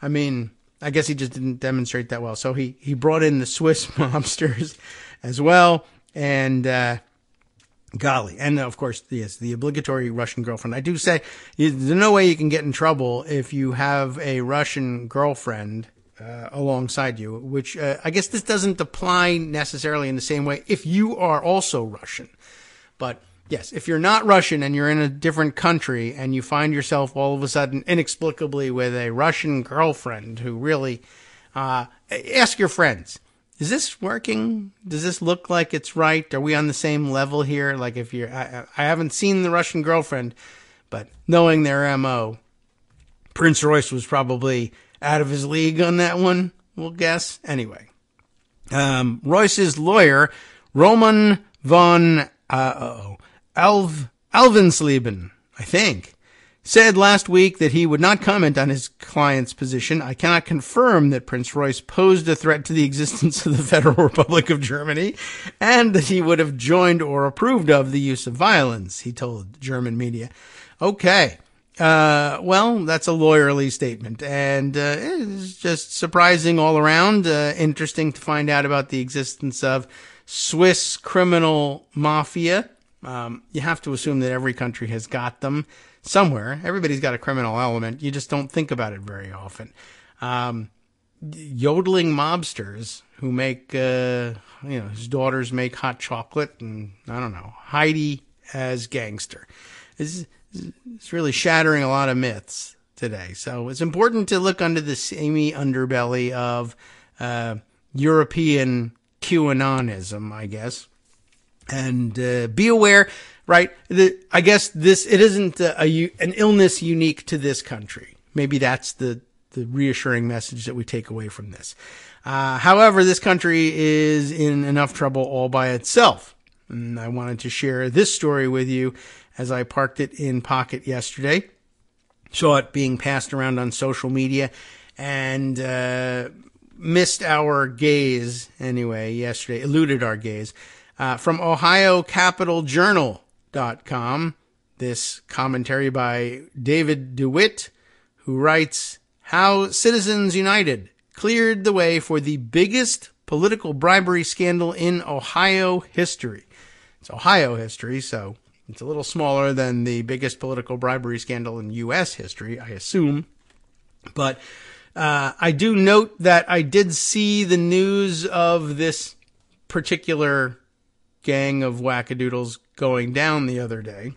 I mean, I guess he just didn't demonstrate that well. So he brought in the Swiss mobsters as well. And, golly. And of course, yes, the obligatory Russian girlfriend. I do say there's no way you can get in trouble if you have a Russian girlfriend alongside you, which I guess this doesn't apply necessarily in the same way if you are also Russian. But yes, if you're not Russian and you're in a different country and you find yourself all of a sudden inexplicably with a Russian girlfriend who really, ask your friends, is this working? Does this look like it's right? Are we on the same level here? Like if you're, I haven't seen the Russian girlfriend, but knowing their MO, Prince Royce was probably out of his league on that one, we'll guess. Anyway, Royce's lawyer, Roman von Alvensleben, I think, said last week that he would not comment on his client's position. "I cannot confirm that Prince Royce posed a threat to the existence of the Federal Republic of Germany and that he would have joined or approved of the use of violence," he told German media. Okay. Well, that's a lawyerly statement, and it's just surprising all around. Interesting to find out about the existence of Swiss criminal mafia. You have to assume that every country has got them somewhere. Everybody's got a criminal element. You just don't think about it very often. Yodeling mobsters who make, his daughters make hot chocolate, and I don't know, Heidi as gangster. It's really shattering a lot of myths today. So it's important to look under the seamy underbelly of European QAnonism, I guess, and be aware, right? I guess it isn't an illness unique to this country. Maybe that's the reassuring message that we take away from this. However, this country is in enough trouble all by itself. And I wanted to share this story with you as I parked it in pocket yesterday. Saw it being passed around on social media and missed our gaze anyway yesterday, eluded our gaze. From OhioCapitalJournal.com, this commentary by David DeWitt, who writes, "How Citizens United Cleared the Way for the Biggest Political Bribery Scandal in Ohio History." It's Ohio history, so it's a little smaller than the biggest political bribery scandal in U.S. history, I assume. But I do note that I did see the news of this particular gang of wackadoodles going down the other day.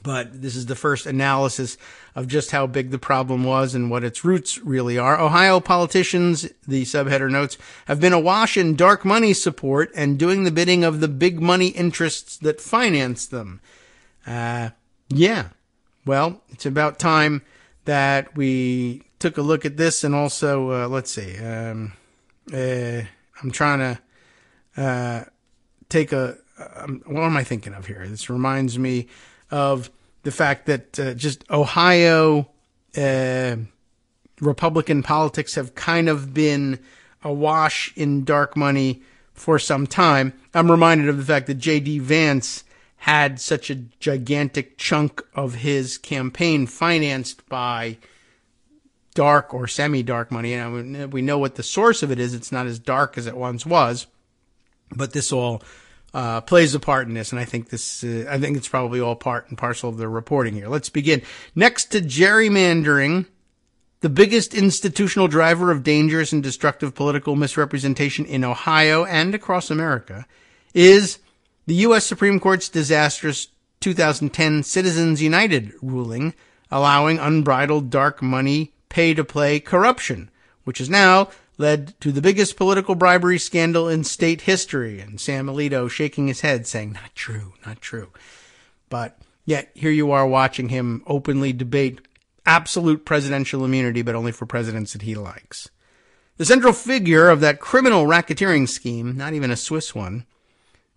But this is the first analysis of just how big the problem was and what its roots really are. Ohio politicians, the subheader notes, have been awash in dark money support and doing the bidding of the big money interests that finance them. Yeah. Well, it's about time that we took a look at this, and also, let's see. I'm trying to take a. What am I thinking of here? This reminds me of the fact that just Ohio Republican politics have kind of been awash in dark money for some time. I'm reminded of the fact that J.D. Vance had such a gigantic chunk of his campaign financed by dark or semi-dark money. And we know what the source of it is. It's not as dark as it once was, but this all plays a part in this. And I think it's probably all part and parcel of the reporting here. Let's begin. Next to gerrymandering, the biggest institutional driver of dangerous and destructive political misrepresentation in Ohio and across America is the U.S. Supreme Court's disastrous 2010 Citizens United ruling allowing unbridled dark money pay-to-play corruption, which has now led to the biggest political bribery scandal in state history. And Sam Alito shaking his head saying, not true, not true. But yet here you are watching him openly debate absolute presidential immunity, but only for presidents that he likes. The central figure of that criminal racketeering scheme, not even a Swiss one,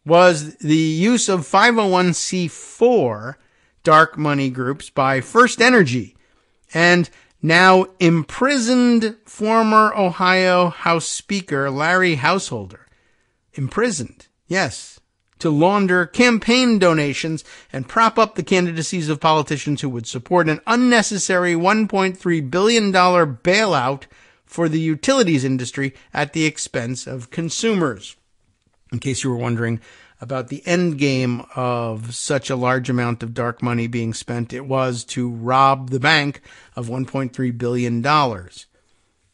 was the use of 501c4 dark money groups by First Energy and now imprisoned former Ohio House Speaker Larry Householder. Imprisoned, yes, to launder campaign donations and prop up the candidacies of politicians who would support an unnecessary $1.3 billion bailout for the utilities industry at the expense of consumers. In case you were wondering about the end game of such a large amount of dark money being spent, it was to rob the bank of $1.3 billion.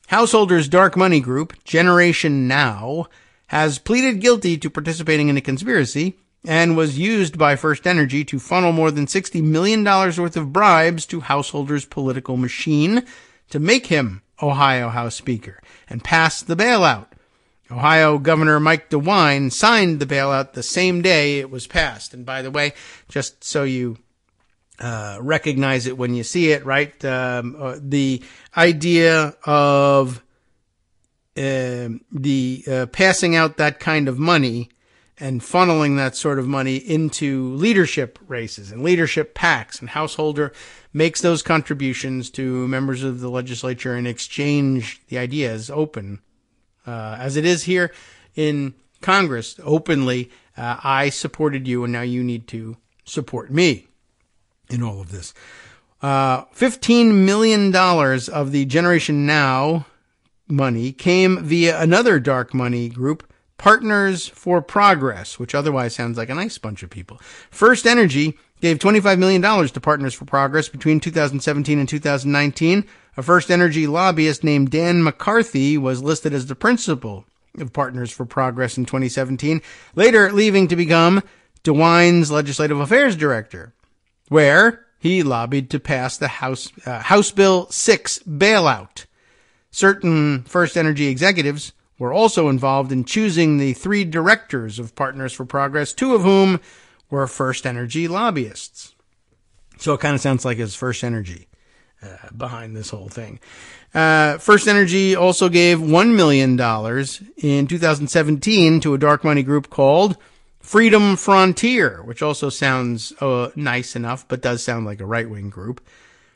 Householder's dark money group, Generation Now, has pleaded guilty to participating in a conspiracy and was used by First Energy to funnel more than $60 million worth of bribes to Householder's political machine to make him Ohio House Speaker and pass the bailout. Ohio Governor Mike DeWine signed the bailout the same day it was passed. And by the way, just so you recognize it when you see it, right? The idea of passing out that kind of money and funneling that sort of money into leadership races and leadership PACs, and Householder makes those contributions to members of the legislature and exchange the ideas open. As it is here in Congress, openly, I supported you and now you need to support me in all of this. $15 million of the Generation Now money came via another dark money group, Partners for Progress, which otherwise sounds like a nice bunch of people. First Energy gave $25 million to Partners for Progress between 2017 and 2019. A First Energy lobbyist named Dan McCarthy was listed as the principal of Partners for Progress in 2017, later leaving to become DeWine's legislative affairs director, where he lobbied to pass the House Bill 6 bailout. Certain First Energy executives were also involved in choosing the 3 directors of Partners for Progress, 2 of whom were First Energy lobbyists. So it kind of sounds like it's First Energy behind this whole thing. First Energy also gave $1 million in 2017 to a dark money group called Freedom Frontier, which also sounds nice enough, but does sound like a right-wing group.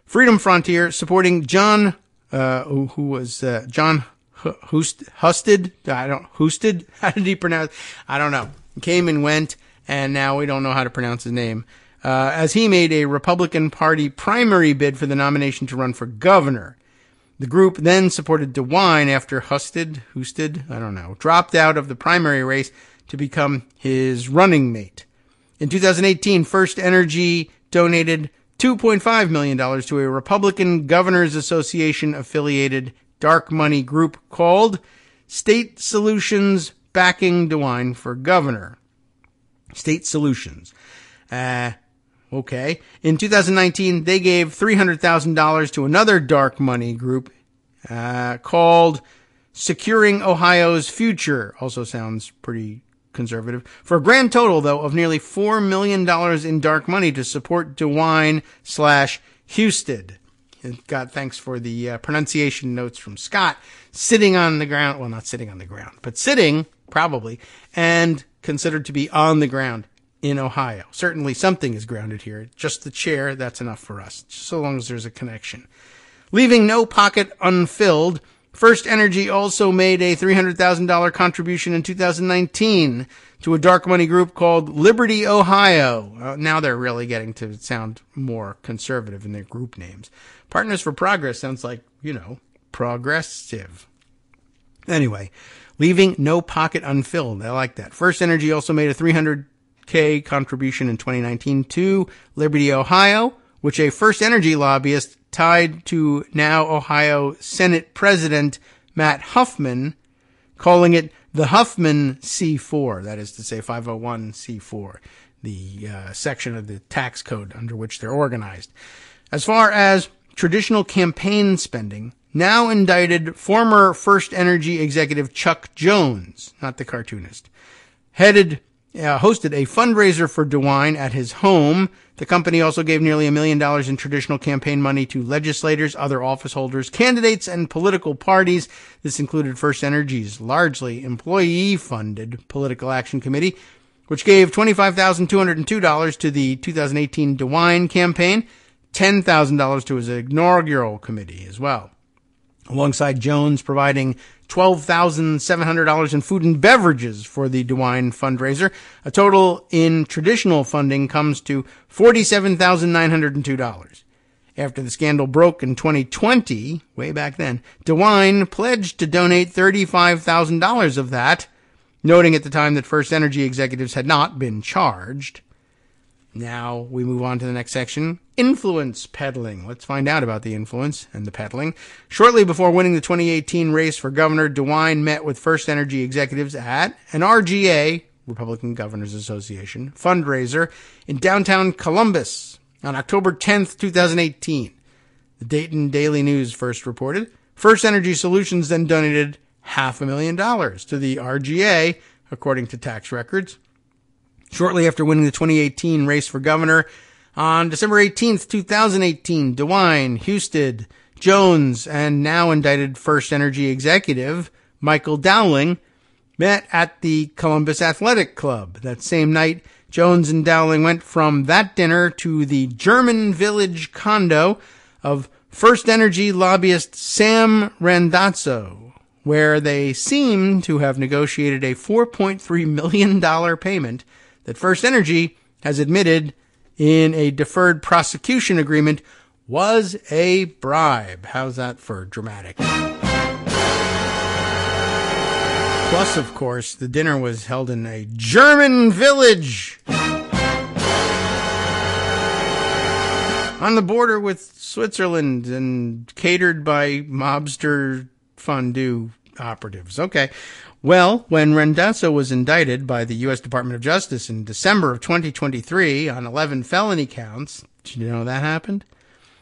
Freedom Frontier supporting John, John Husted? Husted? How did he pronounce? I don't know. Came and went, and now we don't know how to pronounce his name. As he made a Republican Party primary bid for the nomination to run for governor. The group then supported DeWine after Husted, I don't know, dropped out of the primary race to become his running mate. In 2018, First Energy donated $2.5 million to a Republican Governors Association affiliated dark money group called State Solutions Backing DeWine for Governor. State Solutions. Okay. In 2019, they gave $300,000 to another dark money group called Securing Ohio's Future. Also sounds pretty conservative. For a grand total, though, of nearly $4 million in dark money to support DeWine/Husted. God, thanks for the pronunciation notes from Scott. Sitting on the ground. Well, not sitting on the ground, but sitting, probably, and considered to be on the ground in Ohio. Certainly something is grounded here. Just the chair, that's enough for us, just so long as there's a connection. Leaving no pocket unfilled, First Energy also made a $300,000 contribution in 2019 to a dark money group called Liberty, Ohio. Now they're really getting to sound more conservative in their group names. Partners for Progress sounds like, progressive. Anyway, leaving no pocket unfilled. I like that. First Energy also made a $300K contribution in 2019 to Liberty, Ohio, which a First Energy lobbyist tied to now Ohio Senate President Matt Huffman, calling it the Huffman C4, that is to say 501c4, the section of the tax code under which they're organized. As far as traditional campaign spending, now indicted former First Energy executive Chuck Jones, not the cartoonist, hosted a fundraiser for DeWine at his home. The company also gave nearly $1 million in traditional campaign money to legislators, other office holders, candidates, and political parties. This included First Energy's largely employee-funded Political Action Committee, which gave $25,202 to the 2018 DeWine campaign, $10,000 to his inaugural committee as well. Alongside Jones providing $12,700 in food and beverages for the DeWine fundraiser. A total in traditional funding comes to $47,902. After the scandal broke in 2020, way back then, DeWine pledged to donate $35,000 of that, noting at the time that First Energy executives had not been charged. Now we move on to the next section, influence peddling. Let's find out about the influence and the peddling. Shortly before winning the 2018 race for governor, DeWine met with First Energy executives at an RGA, Republican Governors Association, fundraiser in downtown Columbus on October 10th, 2018. The Dayton Daily News first reported. First Energy Solutions then donated $500,000 to the RGA, according to tax records. Shortly after winning the 2018 race for governor, on December 18th, 2018, DeWine, Husted, Jones, and now indicted First Energy executive Michael Dowling met at the Columbus Athletic Club. That same night, Jones and Dowling went from that dinner to the German Village condo of First Energy lobbyist Sam Randazzo, where they seem to have negotiated a $4.3 million payment that First Energy has admitted in a deferred prosecution agreement was a bribe. How's that for dramatic? Plus, of course, the dinner was held in a German village on the border with Switzerland and catered by mobster fondue operatives. Okay. Well, when Randazzo was indicted by the U.S. Department of Justice in December of 2023 on 11 felony counts, did you know that happened?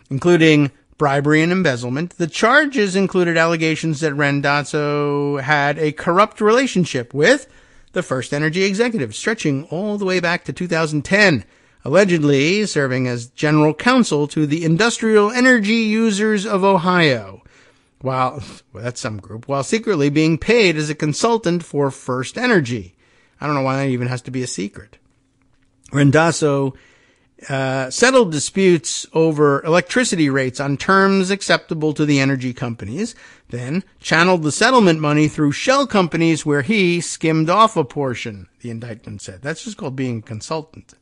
Including bribery and embezzlement, the charges included allegations that Randazzo had a corrupt relationship with the First Energy executive, stretching all the way back to 2010, allegedly serving as general counsel to the Industrial Energy Users of Ohio. Well, that's some group, while secretly being paid as a consultant for First Energy. I don't know why that even has to be a secret. Randazzo settled disputes over electricity rates on terms acceptable to the energy companies, then channeled the settlement money through shell companies where he skimmed off a portion, the indictment said. That's just called being a consultant.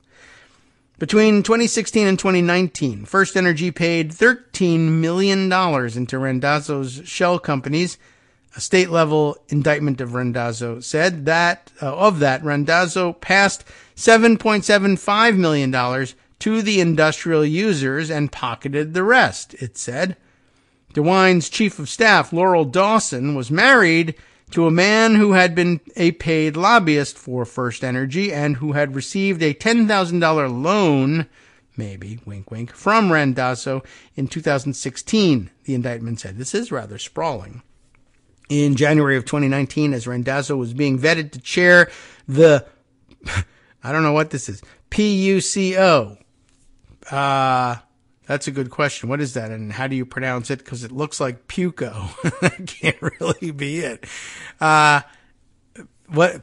Between 2016 and 2019, First Energy paid $13 million into Randazzo's shell companies. A state-level indictment of Randazzo said that, Randazzo passed $7.75 million to the industrial users and pocketed the rest, it said. DeWine's chief of staff, Laurel Dawson, was married to a man who had been a paid lobbyist for First Energy and who had received a $10,000 loan, maybe, wink, wink, from Randazzo in 2016, the indictment said. This is rather sprawling. In January of 2019, as Randazzo was being vetted to chair the, I don't know what this is, PUCO. That's a good question. What is that, and how do you pronounce it? Because it looks like Puco. That can't really be it.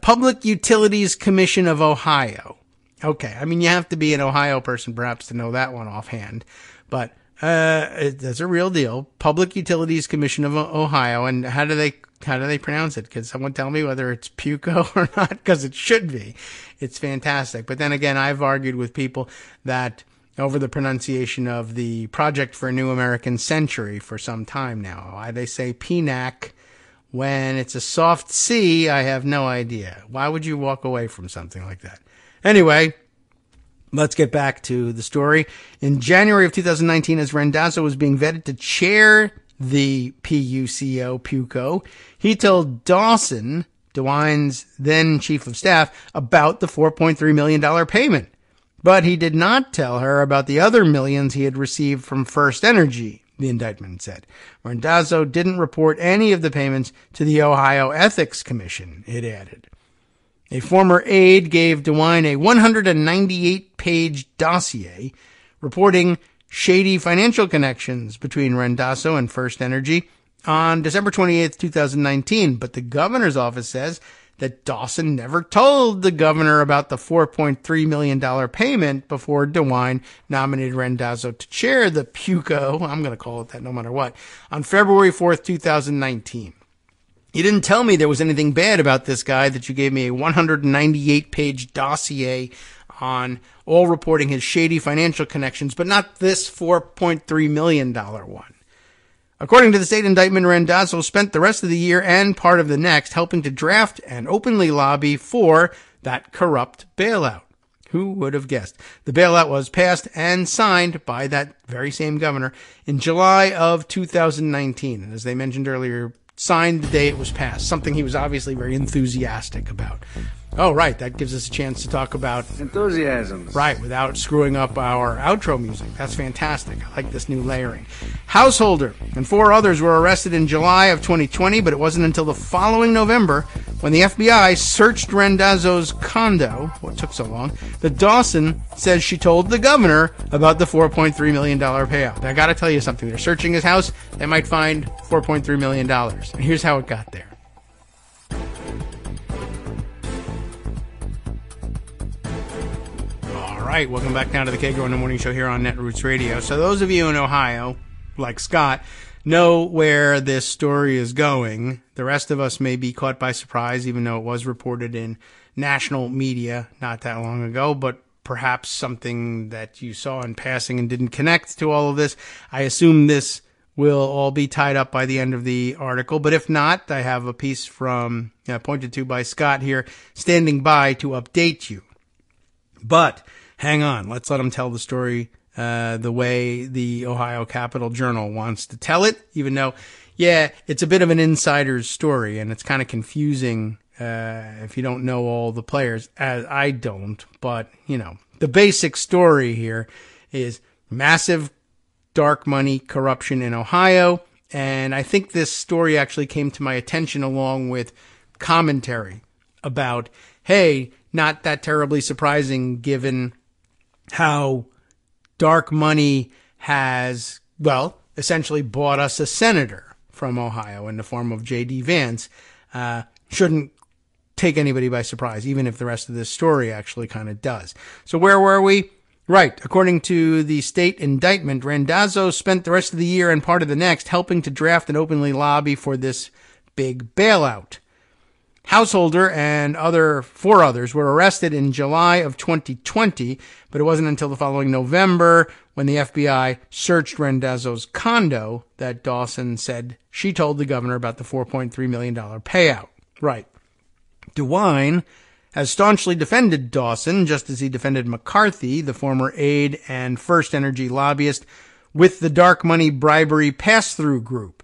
Public Utilities Commission of Ohio. Okay, I mean, you have to be an Ohio person perhaps to know that one offhand. But That's a real deal. Public Utilities Commission of Ohio. And how do they pronounce it? Can someone tell me whether it's PUCO or not? Because it should be. It's fantastic. But then again, I've argued with people that over the pronunciation of the Project for a New American Century for some time now. Why they say PNAC when it's a soft C, I have no idea. Why would you walk away from something like that? Anyway, let's get back to the story. In January of 2019, as Randazzo was being vetted to chair the PUCO, he told Dawson, DeWine's then chief of staff, about the $4.3 million payment. But he did not tell her about the other millions he had received from First Energy, the indictment said. Randazzo didn't report any of the payments to the Ohio Ethics Commission, it added. A former aide gave DeWine a 198-page dossier reporting shady financial connections between Randazzo and First Energy on December 28, 2019. But the governor's office says that Dawson never told the governor about the $4.3 million payment before DeWine nominated Randazzo to chair the PUCO, I'm going to call it that no matter what, on February 4th, 2019. You didn't tell me there was anything bad about this guy, that you gave me a 198-page dossier on all reporting his shady financial connections, but not this $4.3 million one. According to the state indictment, Randazzo spent the rest of the year and part of the next helping to draft and openly lobby for that corrupt bailout. Who would have guessed? The bailout was passed and signed by that very same governor in July of 2019. And as they mentioned earlier, signed the day it was passed, something he was obviously very enthusiastic about. Oh, right. That gives us a chance to talk about enthusiasm. Right, without screwing up our outro music. That's fantastic. I like this new layering. Householder and 4 others were arrested in July of 2020, but it wasn't until the following November when the FBI searched Randazzo's condo, what took so long, that Dawson says she told the governor about the $4.3 million payout. Now, I gotta tell you something. They're searching his house. They might find $4.3 million. And here's how it got there. All right, welcome back now to the Kagro in the Morning Show here on Netroots Radio. So those of you in Ohio, like Scott, know where this story is going. The rest of us may be caught by surprise, even though it was reported in national media not that long ago, but perhaps something that you saw in passing and didn't connect to all of this. I assume this will all be tied up by the end of the article, but if not, I have a piece from pointed to by Scott here standing by to update you. But hang on, let's let him tell the story the way the Ohio Capital Journal wants to tell it, even though, it's a bit of an insider's story, and it's kind of confusing if you don't know all the players, as I don't. But, the basic story here is massive dark money corruption in Ohio, and I think this story actually came to my attention along with commentary about, hey, not that terribly surprising given how dark money has, essentially bought us a senator from Ohio in the form of J.D. Vance. Shouldn't take anybody by surprise, even if the rest of this story actually kind of does. So where were we? Right. According to the state indictment, Randazzo spent the rest of the year and part of the next helping to draft and openly lobby for this big bailout. Householder and 4 others were arrested in July of 2020, but it wasn't until the following November when the FBI searched Randazzo's condo that Dawson said she told the governor about the $4.3 million payout. Right. DeWine has staunchly defended Dawson, just as he defended McCarthy, the former aide and First Energy lobbyist, with the dark money bribery pass-through group.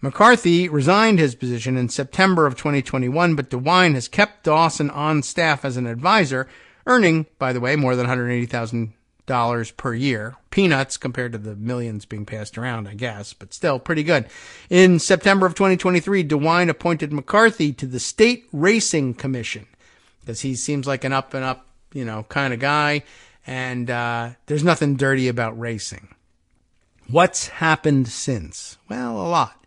McCarthy resigned his position in September of 2021, but DeWine has kept Dawson on staff as an advisor, earning, by the way, more than $180,000 per year. Peanuts compared to the millions being passed around, I guess, but still pretty good. In September of 2023, DeWine appointed McCarthy to the State Racing Commission, because he seems like an up-and-up, kind of guy, and there's nothing dirty about racing. What's happened since? Well, a lot.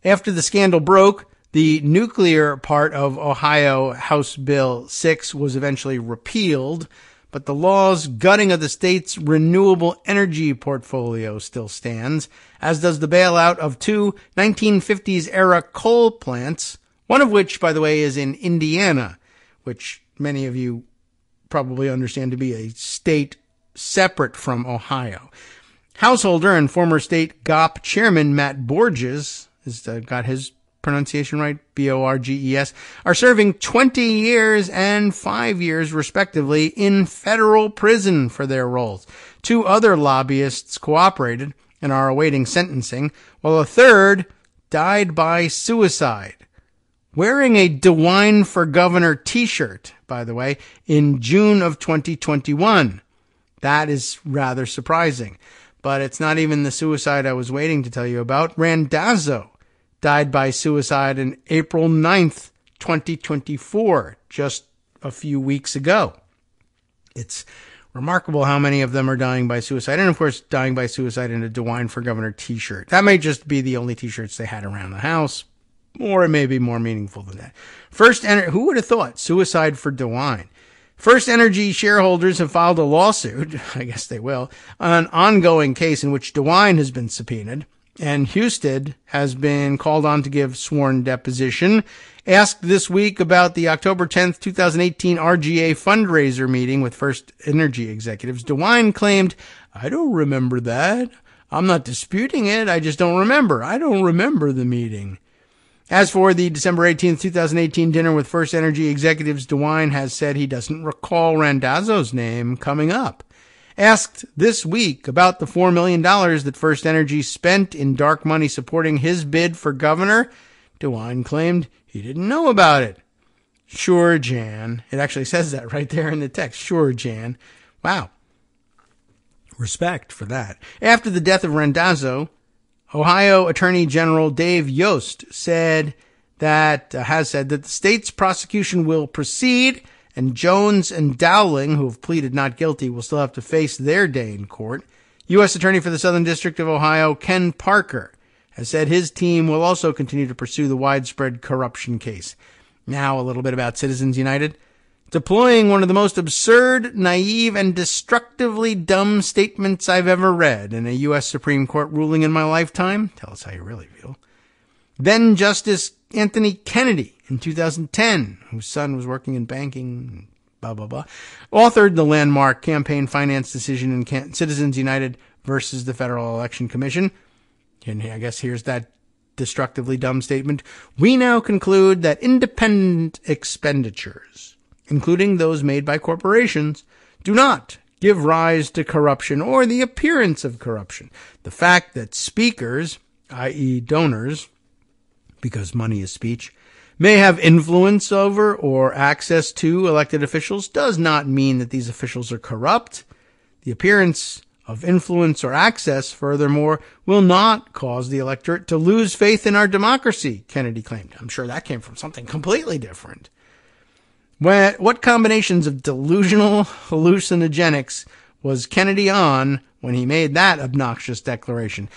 After the scandal broke, the nuclear part of Ohio House Bill 6 was eventually repealed, but the law's gutting of the state's renewable energy portfolio still stands, as does the bailout of two 1950s-era coal plants, one of which, by the way, is in Indiana, which many of you probably understand to be a state separate from Ohio. Householder and former state GOP chairman Matt Borges, has got his pronunciation right, Borges, are serving 20 years and 5 years, respectively, in federal prison for their roles. Two other lobbyists cooperated and are awaiting sentencing, while a third died by suicide, wearing a DeWine for Governor t-shirt, by the way, in June of 2021. That is rather surprising. But it's not even the suicide I was waiting to tell you about. Randazzo died by suicide on April 9th, 2024, just a few weeks ago. It's remarkable how many of them are dying by suicide. And, of course, dying by suicide in a DeWine for Governor t-shirt. That may just be the only t-shirts they had around the house, or it may be more meaningful than that. Who would have thought? Suicide for DeWine. First Energy shareholders have filed a lawsuit, I guess they will, on an ongoing case in which DeWine has been subpoenaed, and Husted has been called on to give sworn deposition. Asked this week about the October 10th, 2018 RGA fundraiser meeting with First Energy executives, DeWine claimed, "I don't remember that. I'm not disputing it. I just don't remember. I don't remember the meeting." As for the December 18th, 2018 dinner with First Energy executives, DeWine has said he doesn't recall Randazzo's name coming up. Asked this week about the $4 million that First Energy spent in dark money supporting his bid for governor, DeWine claimed he didn't know about it. Sure, Jan. It actually says that right there in the text. Sure, Jan. Wow. Respect for that. After the death of Randazzo, Ohio Attorney General Dave Yost has said that the state's prosecution will proceed, and Jones and Dowling, who have pleaded not guilty, will still have to face their day in court. U.S. Attorney for the Southern District of Ohio, Ken Parker, has said his team will also continue to pursue the widespread corruption case. Now a little bit about Citizens United. Deploying one of the most absurd, naive, and destructively dumb statements I've ever read in a U.S. Supreme Court ruling in my lifetime. Tell us how you really feel. Then Justice Anthony Kennedy in 2010, whose son was working in banking, blah, blah, blah, authored the landmark campaign finance decision in Citizens United versus the Federal Election Commission. And I guess here's that destructively dumb statement. We now conclude that independent expenditures, including those made by corporations, do not give rise to corruption or the appearance of corruption. The fact that speakers, i.e. donors, because money is speech, may have influence over or access to elected officials does not mean that these officials are corrupt. The appearance of influence or access, furthermore, will not cause the electorate to lose faith in our democracy, Kennedy claimed. I'm sure that came from something completely different. What combinations of delusional hallucinogenics was Kennedy on when he made that obnoxious declaration?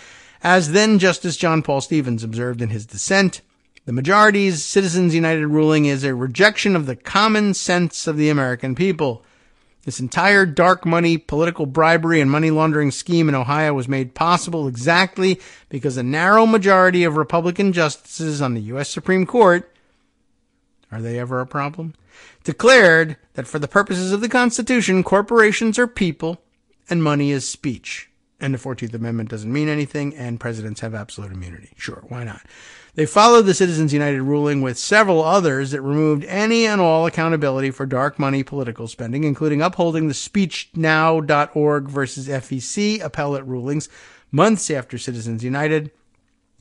As then Justice John Paul Stevens observed in his dissent, the majority's Citizens United ruling is a rejection of the common sense of the American people. This entire dark money, political bribery, and money laundering scheme in Ohio was made possible exactly because a narrow majority of Republican justices on the U.S. Supreme Court, are they ever a problem, declared that for the purposes of the Constitution, corporations are people and money is speech. And the 14th Amendment doesn't mean anything, and presidents have absolute immunity. Sure, why not? They followed the Citizens United ruling with several others that removed any and all accountability for dark money political spending, including upholding the SpeechNow.org versus FEC appellate rulings months after Citizens United,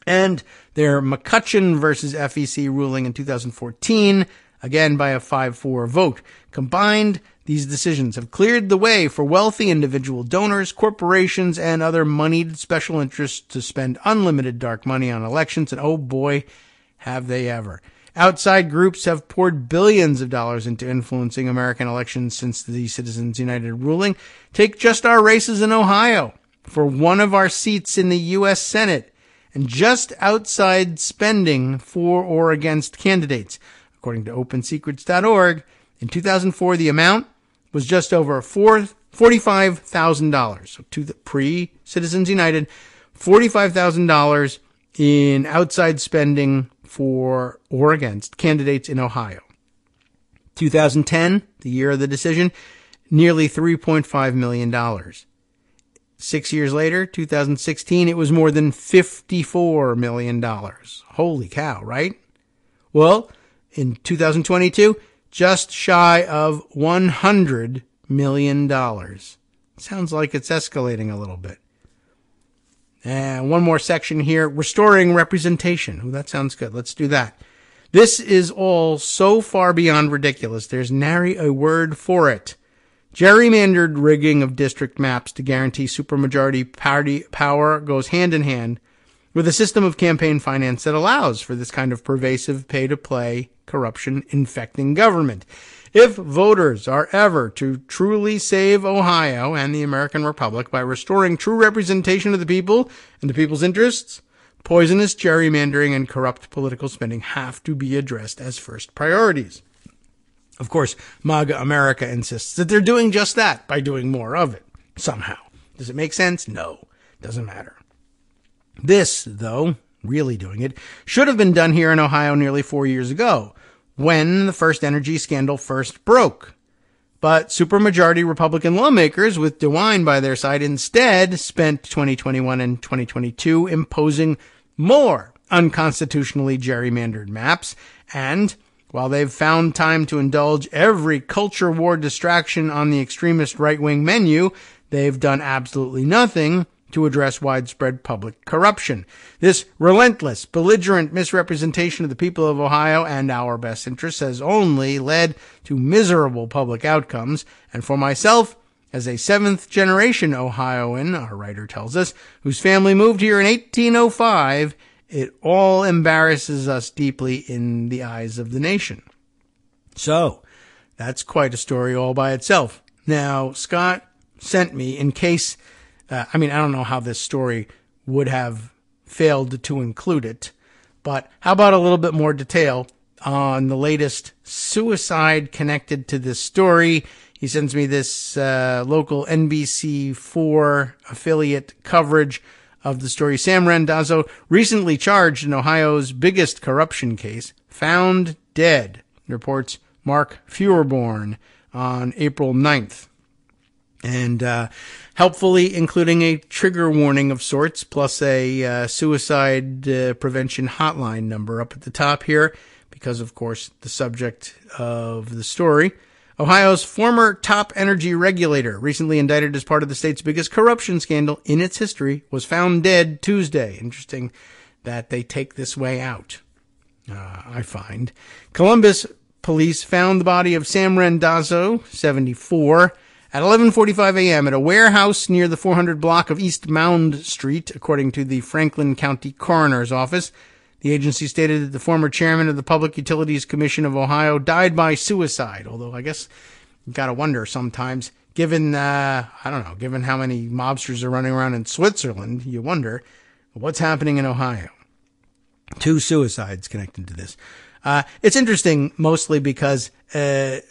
and their McCutcheon versus FEC ruling in 2014, again by a 5-4 vote. Combined, these decisions have cleared the way for wealthy individual donors, corporations, and other moneyed special interests to spend unlimited dark money on elections, and oh boy, have they ever. Outside groups have poured billions of dollars into influencing American elections since the Citizens United ruling. Take just our races in Ohio for one of our seats in the U.S. Senate, and just outside spending for or against candidates. According to OpenSecrets.org, in 2004, the amount was just over $45,000. So to the pre-Citizens United, $45,000 in outside spending for or against candidates in Ohio. 2010, the year of the decision, nearly $3.5 million. 6 years later, 2016, it was more than $54 million. Holy cow, right? Well, in 2022, just shy of $100 million. Sounds like it's escalating a little bit. And one more section here, restoring representation. Oh, that sounds good. Let's do that. This is all so far beyond ridiculous. There's nary a word for it. Gerrymandered rigging of district maps to guarantee supermajority party power goes hand in hand with a system of campaign finance that allows for this kind of pervasive pay-to-play corruption infecting government. If voters are ever to truly save Ohio and the American Republic by restoring true representation of the people and the people's interests, poisonous gerrymandering and corrupt political spending have to be addressed as first priorities. Of course, MAGA America insists that they're doing just that by doing more of it, somehow. Does it make sense? No. Doesn't matter. This, though, really doing it, should have been done here in Ohio nearly 4 years ago, when the first energy scandal first broke. But supermajority Republican lawmakers, with DeWine by their side, instead spent 2021 and 2022 imposing more unconstitutionally gerrymandered maps, and while they've found time to indulge every culture war distraction on the extremist right-wing menu, they've done absolutely nothing to address widespread public corruption. This relentless, belligerent misrepresentation of the people of Ohio and our best interests has only led to miserable public outcomes, and for myself, as a seventh-generation Ohioan, our writer tells us, whose family moved here in 1805, it all embarrasses us deeply in the eyes of the nation. So, that's quite a story all by itself. Now, Scott sent me, in case, I don't know how this story would have failed to include it, but how about a little bit more detail on the latest suicide connected to this story? He sends me this local NBC4 affiliate coverage of the story. Sam Randazzo, recently charged in Ohio's biggest corruption case, found dead, reports Mark Feuerborn on April 9th. And helpfully including a trigger warning of sorts, plus a suicide prevention hotline number up at the top here, because, of course, the subject of the story. Ohio's former top energy regulator, recently indicted as part of the state's biggest corruption scandal in its history, was found dead Tuesday. Interesting that they take this way out, I find. Columbus police found the body of Sam Randazzo, 74, at 11:45 a.m. at a warehouse near the 400 block of East Mound Street, according to the Franklin County Coroner's Office. The agency stated that the former chairman of the Public Utilities Commission of Ohio died by suicide, although I guess you've got to wonder sometimes, given given how many mobsters are running around in Switzerland, you wonder what's happening in Ohio. 2 suicides connected to this. It's interesting mostly because I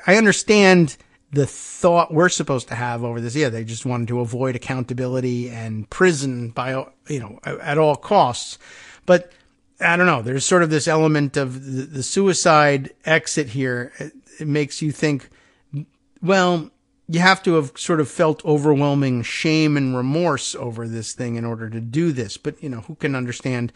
understand the thought we're supposed to have over this. Yeah, they just wanted to avoid accountability and prison by, at all costs. But I don't know, there's sort of this element of the suicide exit here. It makes you think, well, you have to have sort of felt overwhelming shame and remorse over this thing in order to do this. But, who can understand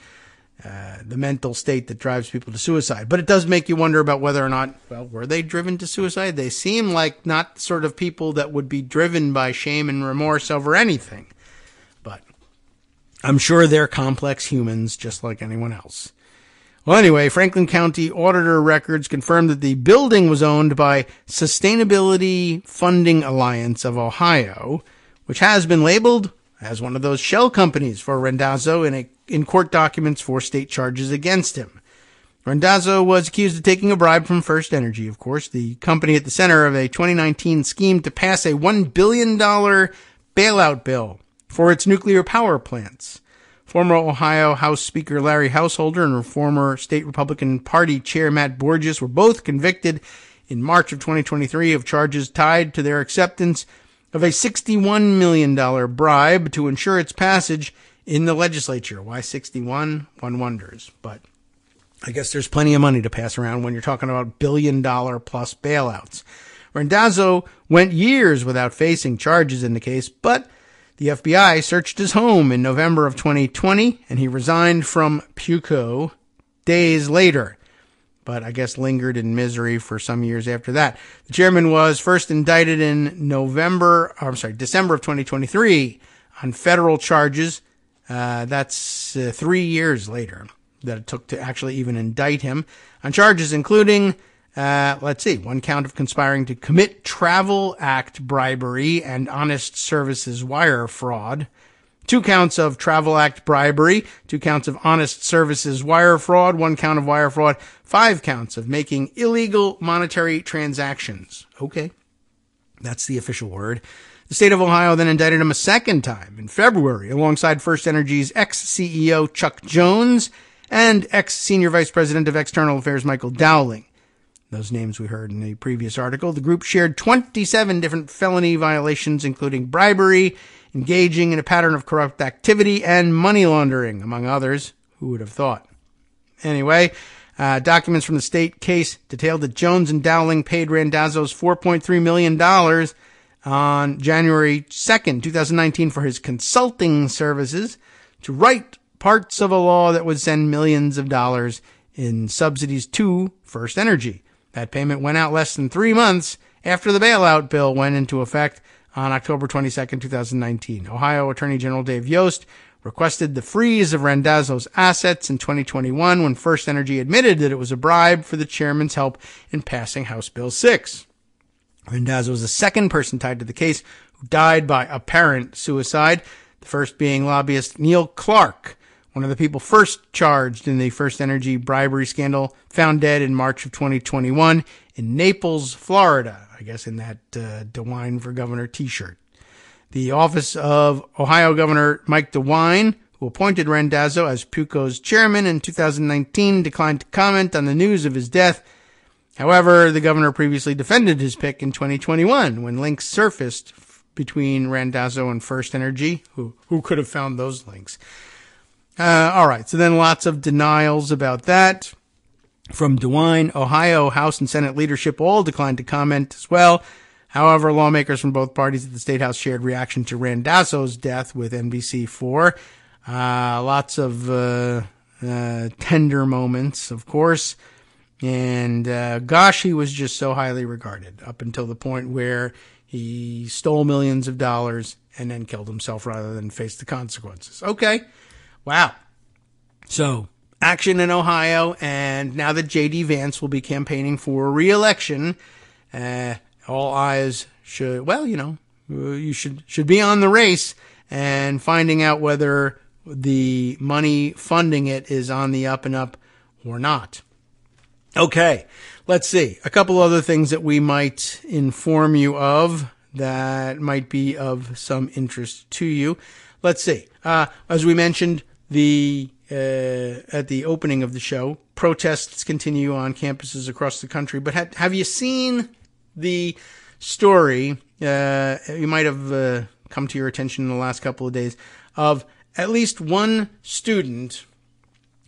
the mental state that drives people to suicide? But it does make you wonder about whether or not, were they driven to suicide? They seem like not sort of people that would be driven by shame and remorse over anything. But I'm sure they're complex humans just like anyone else. Well, anyway, Franklin County auditor records confirmed that the building was owned by Sustainability Funding Alliance of Ohio, which has been labeled as one of those shell companies for Randazzo in court documents for state charges against him. Randazzo was accused of taking a bribe from First Energy, of course, the company at the center of a 2019 scheme to pass a $1 billion bailout bill for its nuclear power plants. Former Ohio House Speaker Larry Householder and former state Republican Party Chair Matt Borges were both convicted in March of 2023 of charges tied to their acceptance of a $61 million bribe to ensure its passage in the legislature. Why 61? One wonders. But I guess there's plenty of money to pass around when you're talking about billion-dollar plus bailouts. Randazzo went years without facing charges in the case, but the FBI searched his home in November of 2020, and he resigned from PUCO days later, but I guess lingered in misery for some years after that. The chairman was first indicted in December of 2023 on federal charges. That's 3 years later that it took to actually even indict him on charges including, one count of conspiring to commit Travel Act bribery and honest services wire fraud, 2 counts of Travel Act bribery, 2 counts of honest services wire fraud, 1 count of wire fraud, 5 counts of making illegal monetary transactions. Okay. That's the official word. The state of Ohio then indicted him a second time in February alongside First Energy's ex-CEO Chuck Jones and ex-senior vice president of external affairs Michael Dowling. Those names we heard in the previous article. The group shared 27 different felony violations, including bribery, engaging in a pattern of corrupt activity, and money laundering, among others. Who would have thought? Anyway, documents from the state case detailed that Jones and Dowling paid Randazzo's $4.3 million on January 2nd, 2019 for his consulting services to write parts of a law that would send millions of dollars in subsidies to First Energy. That payment went out less than 3 months after the bailout bill went into effect on October 22nd, 2019. Ohio Attorney General Dave Yost requested the freeze of Randazzo's assets in 2021 when First Energy admitted that it was a bribe for the chairman's help in passing House Bill 6. Randazzo was the second person tied to the case who died by apparent suicide, the first being lobbyist Neil Clark, one of the people first charged in the First Energy bribery scandal, found dead in March of 2021 in Naples, Florida, I guess in that DeWine for Governor t-shirt. The office of Ohio Governor Mike DeWine, who appointed Randazzo as PUCO's chairman in 2019, declined to comment on the news of his death. However, the governor previously defended his pick in 2021 when links surfaced between Randazzo and First Energy. Who could have found those links? All right. So then lots of denials about that from DeWine. Ohio House and Senate leadership all declined to comment as well. However, lawmakers from both parties at the State House shared reaction to Randazzo's death with NBC4. Lots of tender moments, of course. And gosh, he was just so highly regarded up until the point where he stole millions of dollars and then killed himself rather than face the consequences. Okay. Wow. So, action in Ohio, and now that J.D. Vance will be campaigning for re-election, all eyes should, you should be on the race and finding out whether the money funding it is on the up and up or not. Okay, let's see. A couple other things that we might inform you of that might be of some interest to you. Let's see. As we mentioned, at the opening of the show, protests continue on campuses across the country. But have you seen the story? You might have come to your attention in the last couple of days of at least one student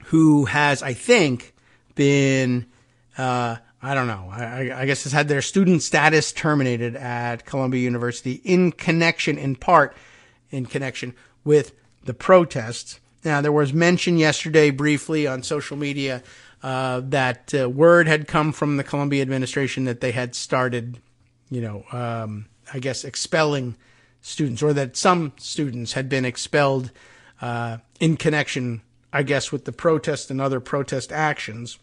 who has, I think, been, I guess has had their student status terminated at Columbia University in part in connection with the protests. Now, there was mention yesterday briefly on social media that word had come from the Columbia administration that they had started, expelling students, or that some students had been expelled in connection, I guess, with the protest and other protest actions.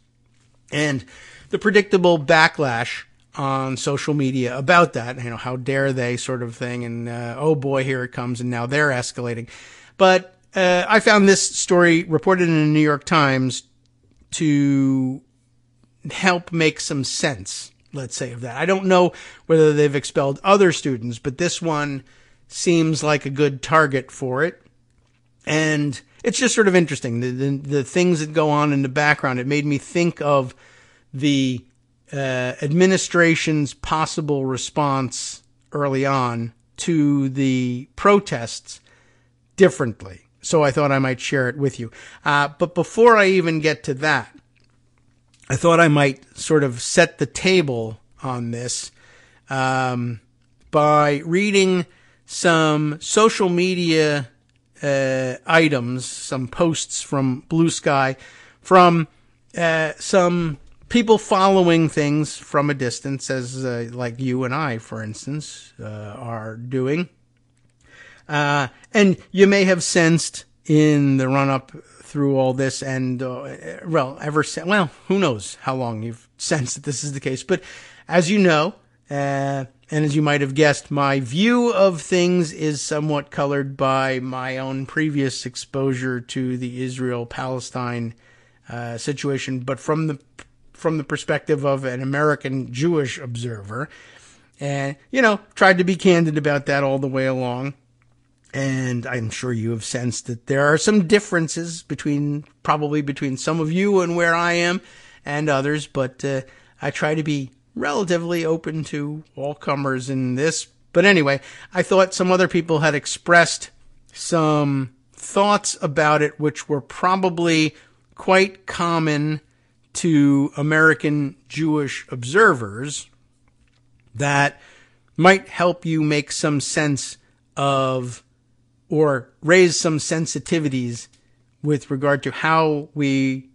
And the predictable backlash on social media about that, how dare they sort of thing, and oh boy, here it comes, and now they're escalating. But I found this story reported in the New York Times to help make some sense, let's say, of that. I don't know whether they've expelled other students, but this one seems like a good target for it. And it's just sort of interesting, the things that go on in the background. It made me think of the administration's possible response early on to the protests differently. So I thought I might share it with you. But before I even get to that, I thought I might sort of set the table on this by reading some social media items, some posts from Blue Sky, from some people following things from a distance, as like you and I, for instance, are doing. And you may have sensed in the run-up through all this, and who knows how long you've sensed that this is the case. But as you know, and as you might have guessed, my view of things is somewhat colored by my own previous exposure to the Israel-Palestine situation, but from the perspective of an American Jewish observer. And, tried to be candid about that all the way along. And I'm sure you have sensed that there are some differences between some of you and where I am and others, but I try to be relatively open to all comers in this. But anyway, I thought some other people had expressed some thoughts about it which were probably quite common to American Jewish observers that might help you make some sense of, or raise some sensitivities with regard to how we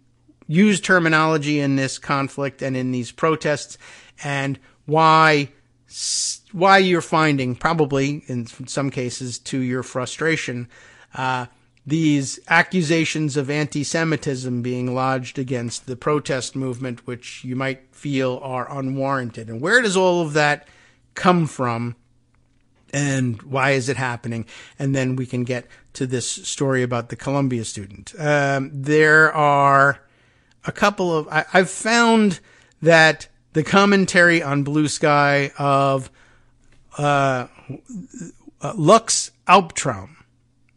use terminology in this conflict and in these protests, and why you're finding, probably in some cases to your frustration, these accusations of anti-Semitism being lodged against the protest movement, which you might feel are unwarranted. And where does all of that come from? And why is it happening? And then we can get to this story about the Columbia student. There are a couple of, I've found that the commentary on Blue Sky of Lux Albtraum,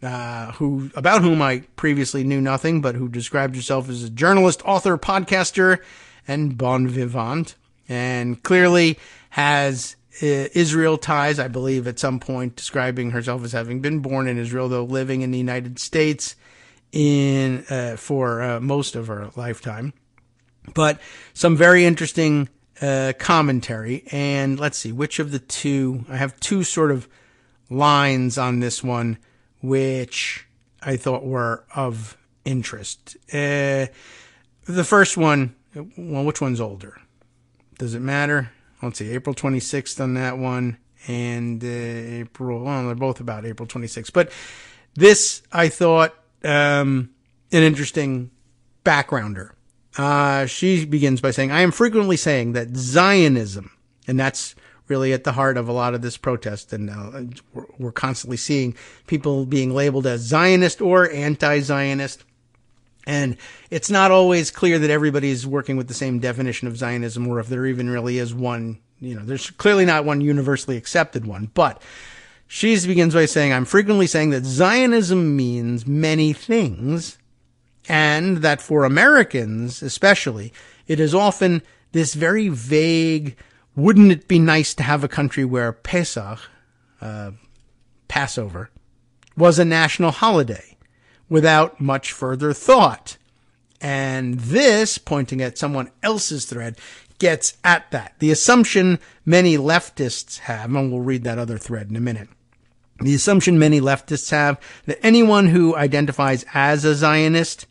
about whom I previously knew nothing, but who described herself as a journalist, author, podcaster, and bon vivant, and clearly has Israel ties, I believe at some point describing herself as having been born in Israel, though living in the United States for most of her lifetime. But some very interesting commentary. And let's see, which of the two, I have two sort of lines on this one which I thought were of interest. The first one, well, which one's older? Does it matter? Let's see, April 26th on that one, and April, well, they're both about April 26th. But this, I thought, an interesting backgrounder. She begins by saying, I am frequently saying that Zionism, and that's really at the heart of a lot of this protest, and we're constantly seeing people being labeled as Zionist or anti-Zionist. And it's not always clear that everybody's working with the same definition of Zionism, or if there even really is one, there's clearly not one universally accepted one. But she begins by saying, I'm frequently saying that Zionism means many things, and that for Americans especially, it is often this very vague, wouldn't it be nice to have a country where Pesach, Passover, was a national holiday, without much further thought. And this, pointing at someone else's thread, gets at that. The assumption many leftists have, and we'll read that other thread in a minute, the assumption many leftists have that anyone who identifies as a Zionist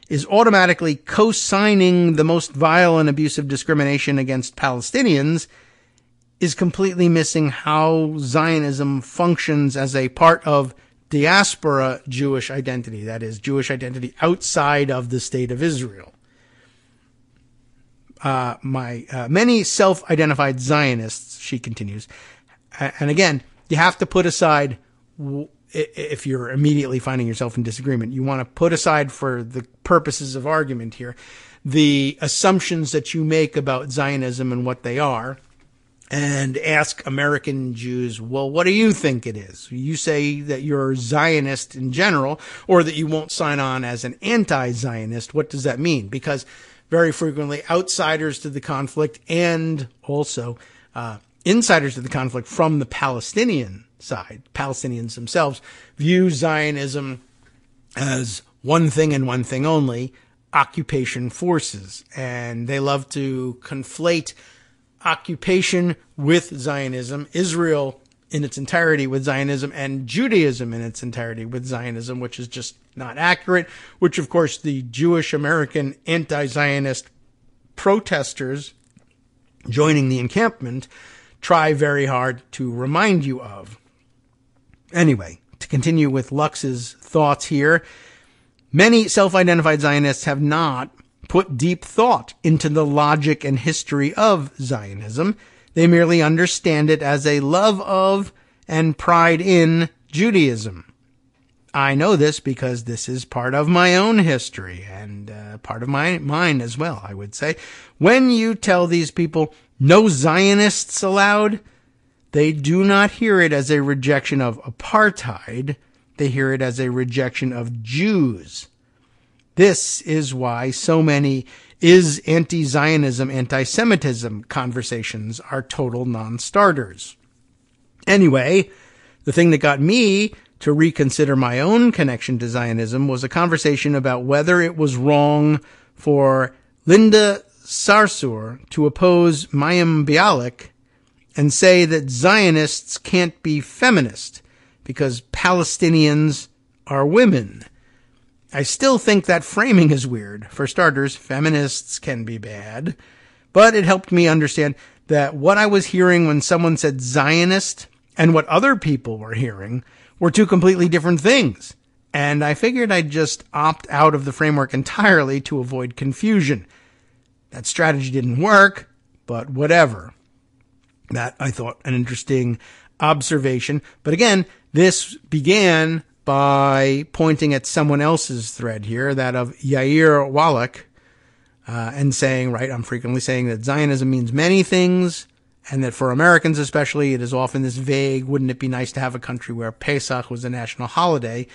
is automatically co-signing the most vile and abusive discrimination against Palestinians is completely missing how Zionism functions as a part of diaspora Jewish identity, that is, Jewish identity outside of the state of Israel. Many self-identified Zionists, she continues, and again, you have to put aside, if you're immediately finding yourself in disagreement, you want to put aside for the purposes of argument here, the assumptions that you make about Zionism and what they are, and ask American Jews, well, what do you think it is? You say that you're Zionist in general, or that you won't sign on as an anti-Zionist. What does that mean? Because very frequently outsiders to the conflict and also insiders to the conflict from the Palestinian side. Palestinians themselves view Zionism as one thing and one thing only, occupation forces. And they love to conflate occupation with Zionism, Israel in its entirety with Zionism, and Judaism in its entirety with Zionism, which is just not accurate, which, of course, the Jewish American anti-Zionist protesters joining the encampment try very hard to remind you of. Anyway, to continue with Lux's thoughts here, many self-identified Zionists have not put deep thought into the logic and history of Zionism. They merely understand it as a love of and pride in Judaism. I know this because this is part of my own history and part of mine as well, I would say. When you tell these people no Zionists allowed, they do not hear it as a rejection of apartheid. They hear it as a rejection of Jews. This is why so many is anti-Zionism, anti-Semitism conversations are total non-starters. Anyway, the thing that got me to reconsider my own connection to Zionism was a conversation about whether it was wrong for Linda Sarsour to oppose Mayim Bialik and say that Zionists can't be feminist because Palestinians are women. I still think that framing is weird. For starters, feminists can be bad. But it helped me understand that what I was hearing when someone said Zionist and what other people were hearing were two completely different things. And I figured I'd just opt out of the framework entirely to avoid confusion. That strategy didn't work, but whatever. That, I thought, an interesting observation. But again, this began by pointing at someone else's thread here, that of Yair Wallach, and saying, right, I'm frequently saying that Zionism means many things, and that for Americans especially, it is often this vague, wouldn't it be nice to have a country where Pesach was a national holiday,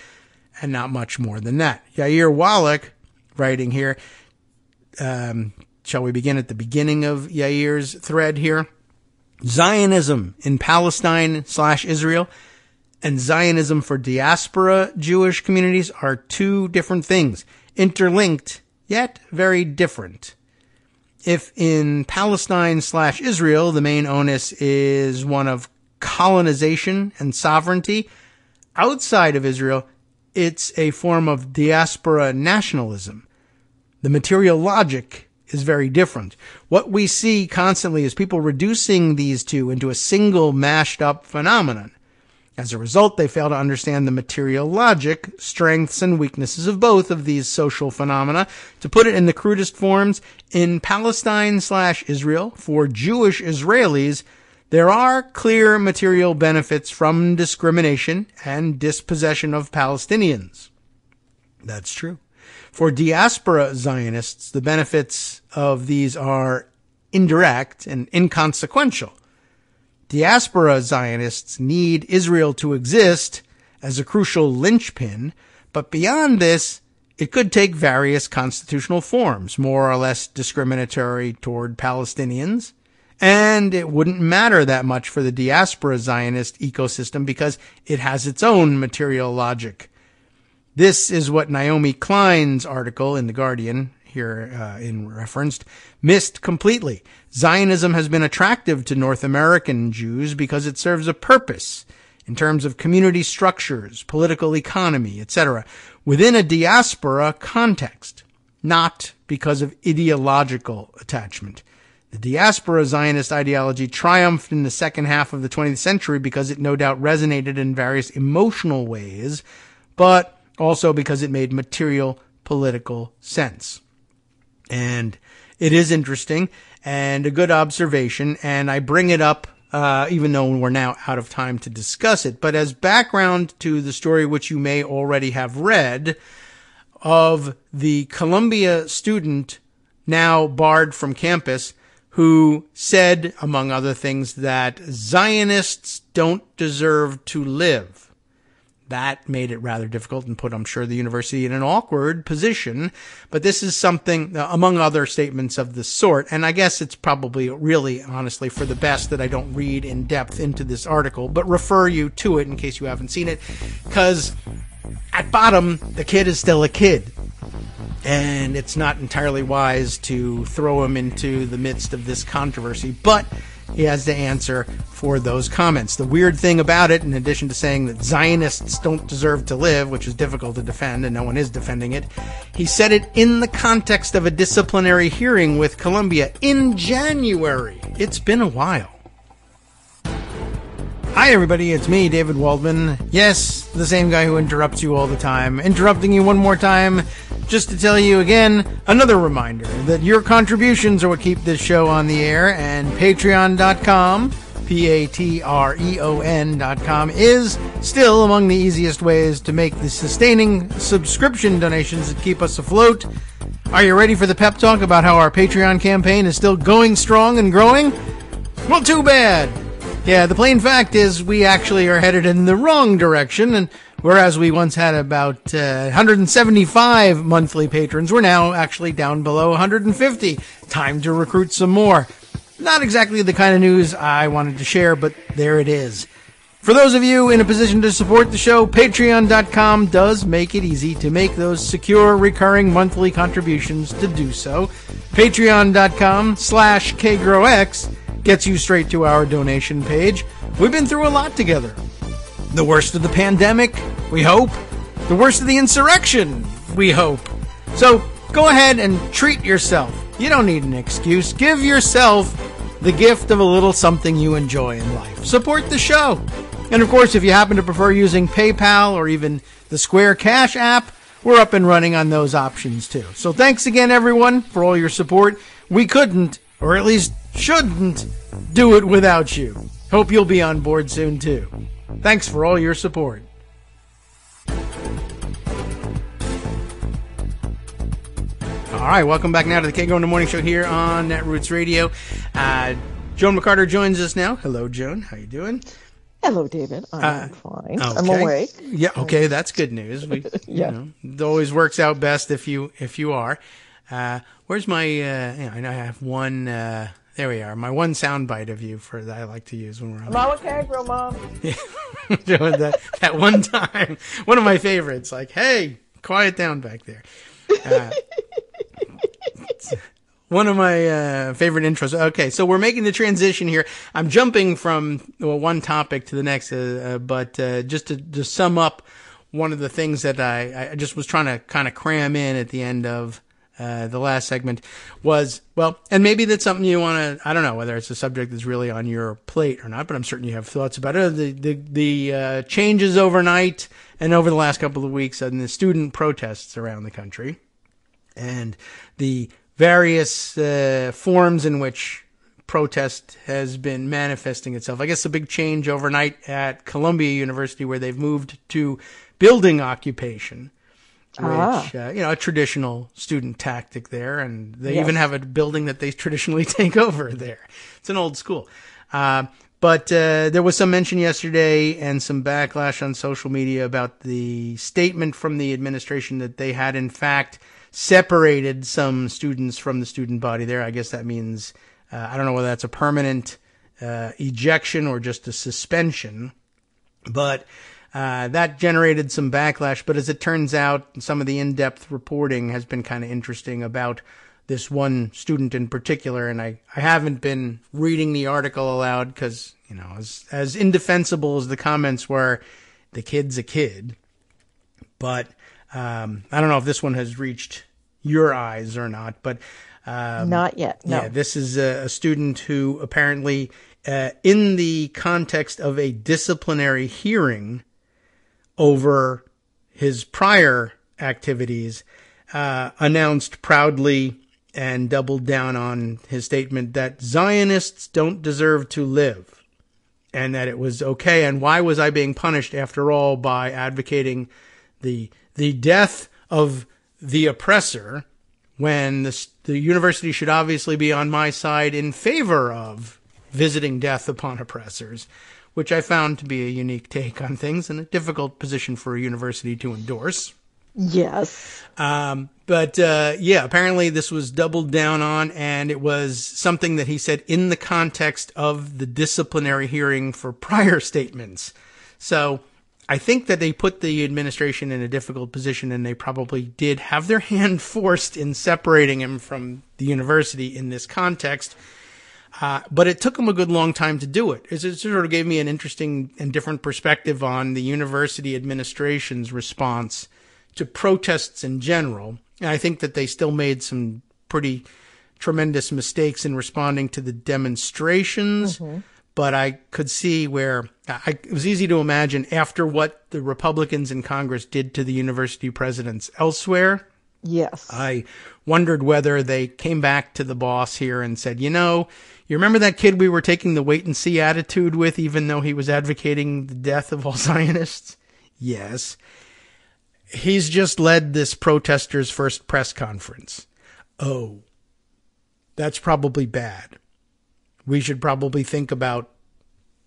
and not much more than that. Yair Wallach, writing here, shall we begin at the beginning of Yair's thread here? Zionism in Palestine/Israel and Zionism for diaspora Jewish communities are two different things, interlinked, yet very different. If in Palestine/Israel, the main onus is one of colonization and sovereignty, outside of Israel, it's a form of diaspora nationalism. The material logic is very different. What we see constantly is people reducing these two into a single mashed up phenomenon. As a result, they fail to understand the material logic, strengths, and weaknesses of both of these social phenomena. To put it in the crudest forms, in Palestine/Israel, for Jewish Israelis, there are clear material benefits from discrimination and dispossession of Palestinians. That's true. For diaspora Zionists, the benefits of these are indirect and inconsequential. Diaspora Zionists need Israel to exist as a crucial linchpin, but beyond this, it could take various constitutional forms, more or less discriminatory toward Palestinians, and it wouldn't matter that much for the diaspora Zionist ecosystem because it has its own material logic. This is what Naomi Klein's article in The Guardian, here in referenced, missed completely. Zionism has been attractive to North American Jews because it serves a purpose in terms of community structures, political economy, etc., within a diaspora context, not because of ideological attachment. The diaspora Zionist ideology triumphed in the second half of the 20th century because it no doubt resonated in various emotional ways, but also because it made material political sense. And it is interesting and a good observation, and I bring it up even though we're now out of time to discuss it, but as background to the story which you may already have read of the Columbia student now barred from campus who said, among other things, that Zionists don't deserve to live. that made it rather difficult and put, I'm sure, the university in an awkward position. But this is something, among other statements of this sort, and I guess it's probably really, honestly, for the best that I don't read in depth into this article, but refer you to it in case you haven't seen it, because at bottom, the kid is still a kid. And it's not entirely wise to throw him into the midst of this controversy, but he has to answer for those comments. The weird thing about it, in addition to saying that Zionists don't deserve to live, which is difficult to defend, and no one is defending it, he said it in the context of a disciplinary hearing with Columbia in January. It's been a while. Hi everybody, it's me, David Waldman. Yes, the same guy who interrupts you all the time. Interrupting you one more time, just to tell you again, another reminder that your contributions are what keep this show on the air, and patreon.com, patreon.com, is still among the easiest ways to make the sustaining subscription donations that keep us afloat. Are you ready for the pep talk about how our Patreon campaign is still going strong and growing? Well, too bad. Yeah, the plain fact is we actually are headed in the wrong direction, and whereas we once had about 175 monthly patrons, we're now actually down below 150. Time to recruit some more. Not exactly the kind of news I wanted to share, but there it is. For those of you in a position to support the show, patreon.com does make it easy to make those secure, recurring monthly contributions to do so. Patreon.com/KagroX gets you straight to our donation page. We've been through a lot together. The worst of the pandemic, we hope. The worst of the insurrection, we hope. So go ahead and treat yourself. You don't need an excuse. Give yourself the gift of a little something you enjoy in life. Support the show. And of course, if you happen to prefer using PayPal or even the Square Cash app, we're up and running on those options too. So thanks again, everyone, for all your support. We couldn't, or at least shouldn't, do it without you. Hope you'll be on board soon too. Thanks for all your support. All right, welcome back now to the Kagro in the Morning Show here on Netroots Radio. Joan McCarter joins us now. Hello, Joan. How you doing? Hello, David. I'm fine. Okay. I'm awake. Yeah. Okay, that's good news. We, Yeah. it always works out best if you are. Where's my? I know I have one. There we are. My one soundbite of you that I like to use when we're on. Mama Kagro, Mom. Yeah. Doing that one time. One of my favorites. Like, hey, quiet down back there. One of my favorite intros. Okay, so we're making the transition here. I'm jumping from one topic to the next, but just to sum up one of the things that I just was trying to kind of cram in at the end of the last segment was, well, and maybe that's something you want to, I don't know whether it's a subject that's really on your plate or not, but I'm certain you have thoughts about it. The changes overnight and over the last couple of weeks in the student protests around the country and the various forms in which protest has been manifesting itself. I guess a big change overnight at Columbia University where they've moved to building occupation, which, a traditional student tactic there. And they even have a building that they traditionally take over there. It's an old school. But there was some mention yesterday and some backlash on social media about the statement from the administration that they had, in fact, separated some students from the student body there. I guess that means, I don't know whether that's a permanent ejection or just a suspension, but that generated some backlash. But as it turns out, some of the in-depth reporting has been kind of interesting about this one student in particular. And I haven't been reading the article aloud because, as indefensible as the comments were, the kid's a kid. But I don't know if this one has reached your eyes or not, but not yet. No. Yeah, this is a student who apparently, in the context of a disciplinary hearing over his prior activities, announced proudly and doubled down on his statement that Zionists don't deserve to live, and that it was okay. And why was I being punished after all by advocating the death of the oppressor when the university should obviously be on my side in favor of visiting death upon oppressors, which I found to be a unique take on things and a difficult position for a university to endorse. Yes. Apparently this was doubled down on, and it was something that he said in the context of the disciplinary hearing for prior statements. So I think that they put the administration in a difficult position, and they probably did have their hand forced in separating him from the university in this context. But it took them a good long time to do it. It sort of gave me an interesting and different perspective on the university administration's response to protests in general. And I think that they still made some pretty tremendous mistakes in responding to the demonstrations. Mm-hmm. But I could see where it was easy to imagine after what the Republicans in Congress did to the university presidents elsewhere. Yes. I wondered whether they came back to the boss here and said, you remember that kid we were taking the wait and see attitude with, even though he was advocating the death of all Zionists? Yes. He's just led this protesters' first press conference. Oh, that's probably bad. We should probably think about,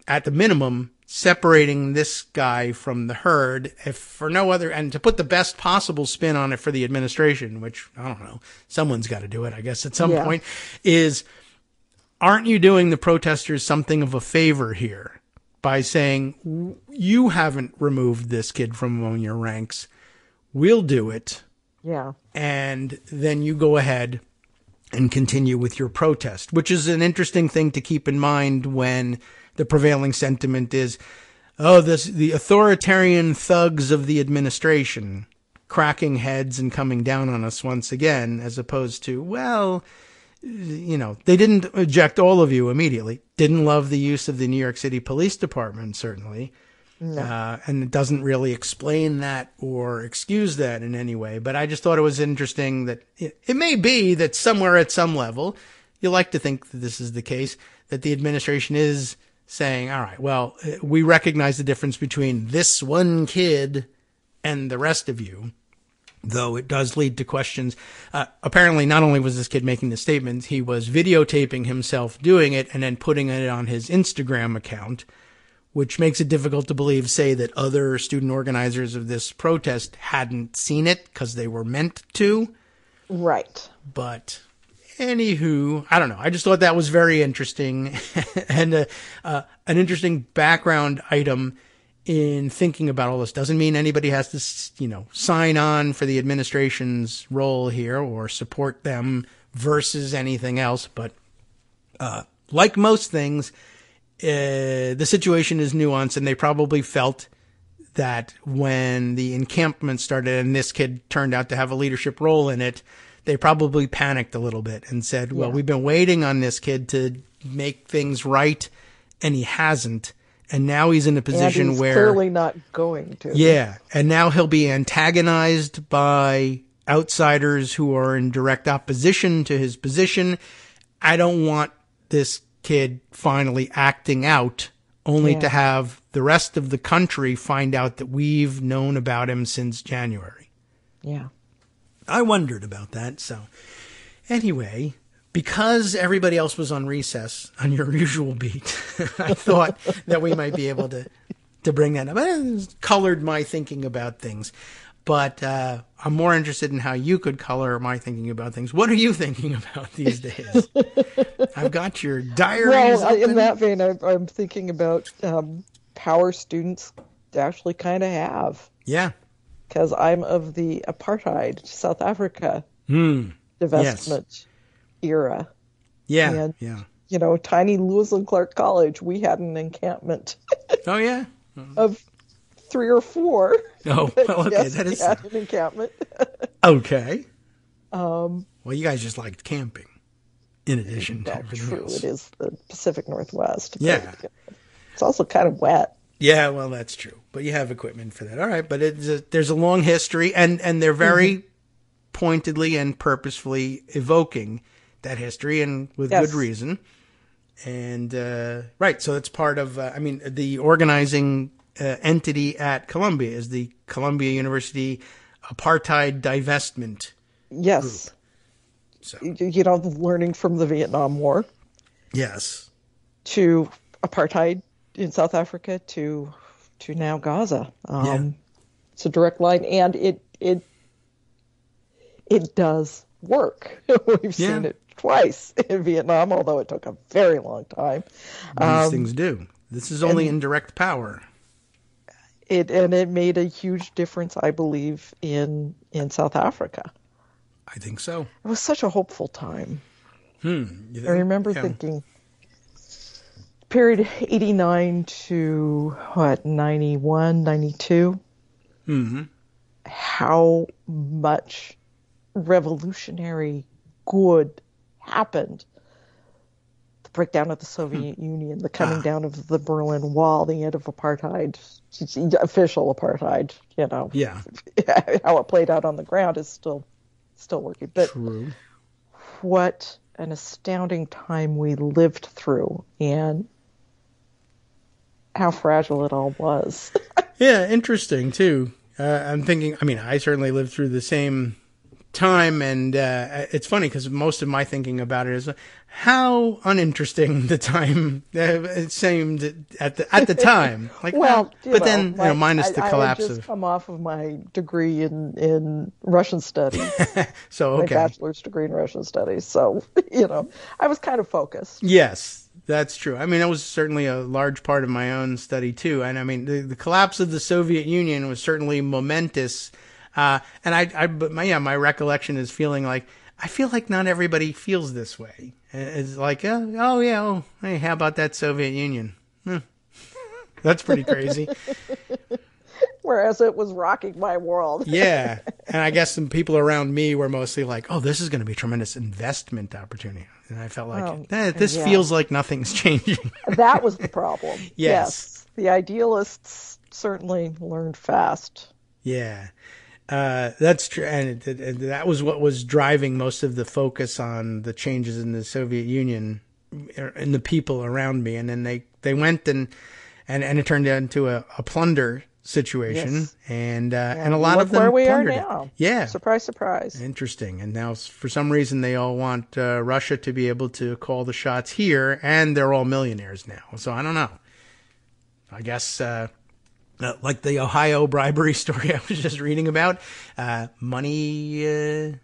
at the minimum, separating this guy from the herd, if for no other, and to put the best possible spin on it for the administration, which, I don't know, someone's got to do it, I guess, at some point, is, aren't you doing the protesters something of a favor here by saying, you haven't removed this kid from among your ranks, we'll do it. Yeah. And then you go ahead and continue with your protest, which is an interesting thing to keep in mind when the prevailing sentiment is, the authoritarian thugs of the administration cracking heads and coming down on us once again, as opposed to, they didn't eject all of you immediately. Didn't love the use of the New York City Police Department, certainly. No. And it doesn't really explain that or excuse that in any way. But I just thought it was interesting that it may be that somewhere at some level, you like to think that this is the case, that the administration is saying, all right, well, we recognize the difference between this one kid and the rest of you, though it does lead to questions. Apparently, not only was this kid making the statements, he was videotaping himself doing it and then putting it on his Instagram account, which makes it difficult to believe, say, that other student organizers of this protest hadn't seen it because they were meant to. Right. But anywho, I don't know. I just thought that was very interesting and an interesting background item in thinking about all this. Doesn't mean anybody has to, sign on for the administration's role here or support them versus anything else. But like most things, the situation is nuanced, and they probably felt that when the encampment started and this kid turned out to have a leadership role in it, they probably panicked a little bit and said, well, we've been waiting on this kid to make things right, and he hasn't. And now he's in a position and he's where clearly not going to. Yeah. And now he'll be antagonized by outsiders who are in direct opposition to his position. I don't want this kid finally acting out only to have the rest of the country find out that we've known about him since January. Yeah. I wondered about that. So anyway, because everybody else was on recess on your usual beat, I thought that we might be able to bring that up. It colored my thinking about things. But I'm more interested in how you could color my thinking about things. What are you thinking about these days? I've got your diaries open. In that vein, I'm thinking about power students actually kind of have. Yeah. Because I'm of the apartheid South Africa divestment era. Yeah, and, tiny Lewis and Clark College, we had an encampment. Oh, yeah? Of 3 or 4. Oh, well, okay, yes, that is an encampment. Okay. Well, you guys just liked camping, in addition to everything else. It is the Pacific Northwest. Yeah. It's also kind of wet. Yeah, well, that's true. But you have equipment for that. All right, but there's a long history, and they're very pointedly and purposefully evoking that history, and with good reason. And, right, so it's part of, the organizing entity at Columbia is the Columbia University Apartheid Divestment Group. So. Learning from the Vietnam War. Yes. To apartheid in South Africa to now Gaza. Yeah. It's a direct line, and it does work. We've seen it twice in Vietnam, although it took a very long time. These things do. This is only indirect power. It made a huge difference, I believe, in South Africa. I think so. It was such a hopeful time. I remember thinking, period 89 to, 91, 92? Mm-hmm. How much revolutionary good happened. The breakdown of the Soviet Union, the coming down of the Berlin Wall, the end of apartheid, official apartheid, Yeah. How it played out on the ground is still working. But True. What an astounding time we lived through, and how fragile it all was. Yeah, interesting, too. I'm thinking, I certainly lived through the same time, and it's funny because most of my thinking about it is how uninteresting the time it seemed at the time. Like, well, then minus the collapse I had just come off of my degree in Russian studies. So okay, my bachelor's degree in Russian studies. So I was kind of focused. Yes. That's true. That was certainly a large part of my own study too. And the collapse of the Soviet Union was certainly momentous. And my recollection is feeling like, I feel like not everybody feels this way. It's like, hey, how about that Soviet Union? That's pretty crazy. Whereas it was rocking my world. Yeah. And I guess some people around me were mostly like, oh, this is going to be a tremendous investment opportunity. And I felt like, this feels like nothing's changing. That was the problem. Yes. The idealists certainly learned fast. Yeah. That's true. And that was what was driving most of the focus on the changes in the Soviet Union and the people around me. And then they went and it turned into a plunder situation. Yes. And a lot of them where we plundered are now. It. Yeah. Surprise, surprise. Interesting. And now for some reason they all want Russia to be able to call the shots here, and they're all millionaires now. So I don't know. I guess like the Ohio bribery story I was just reading about, money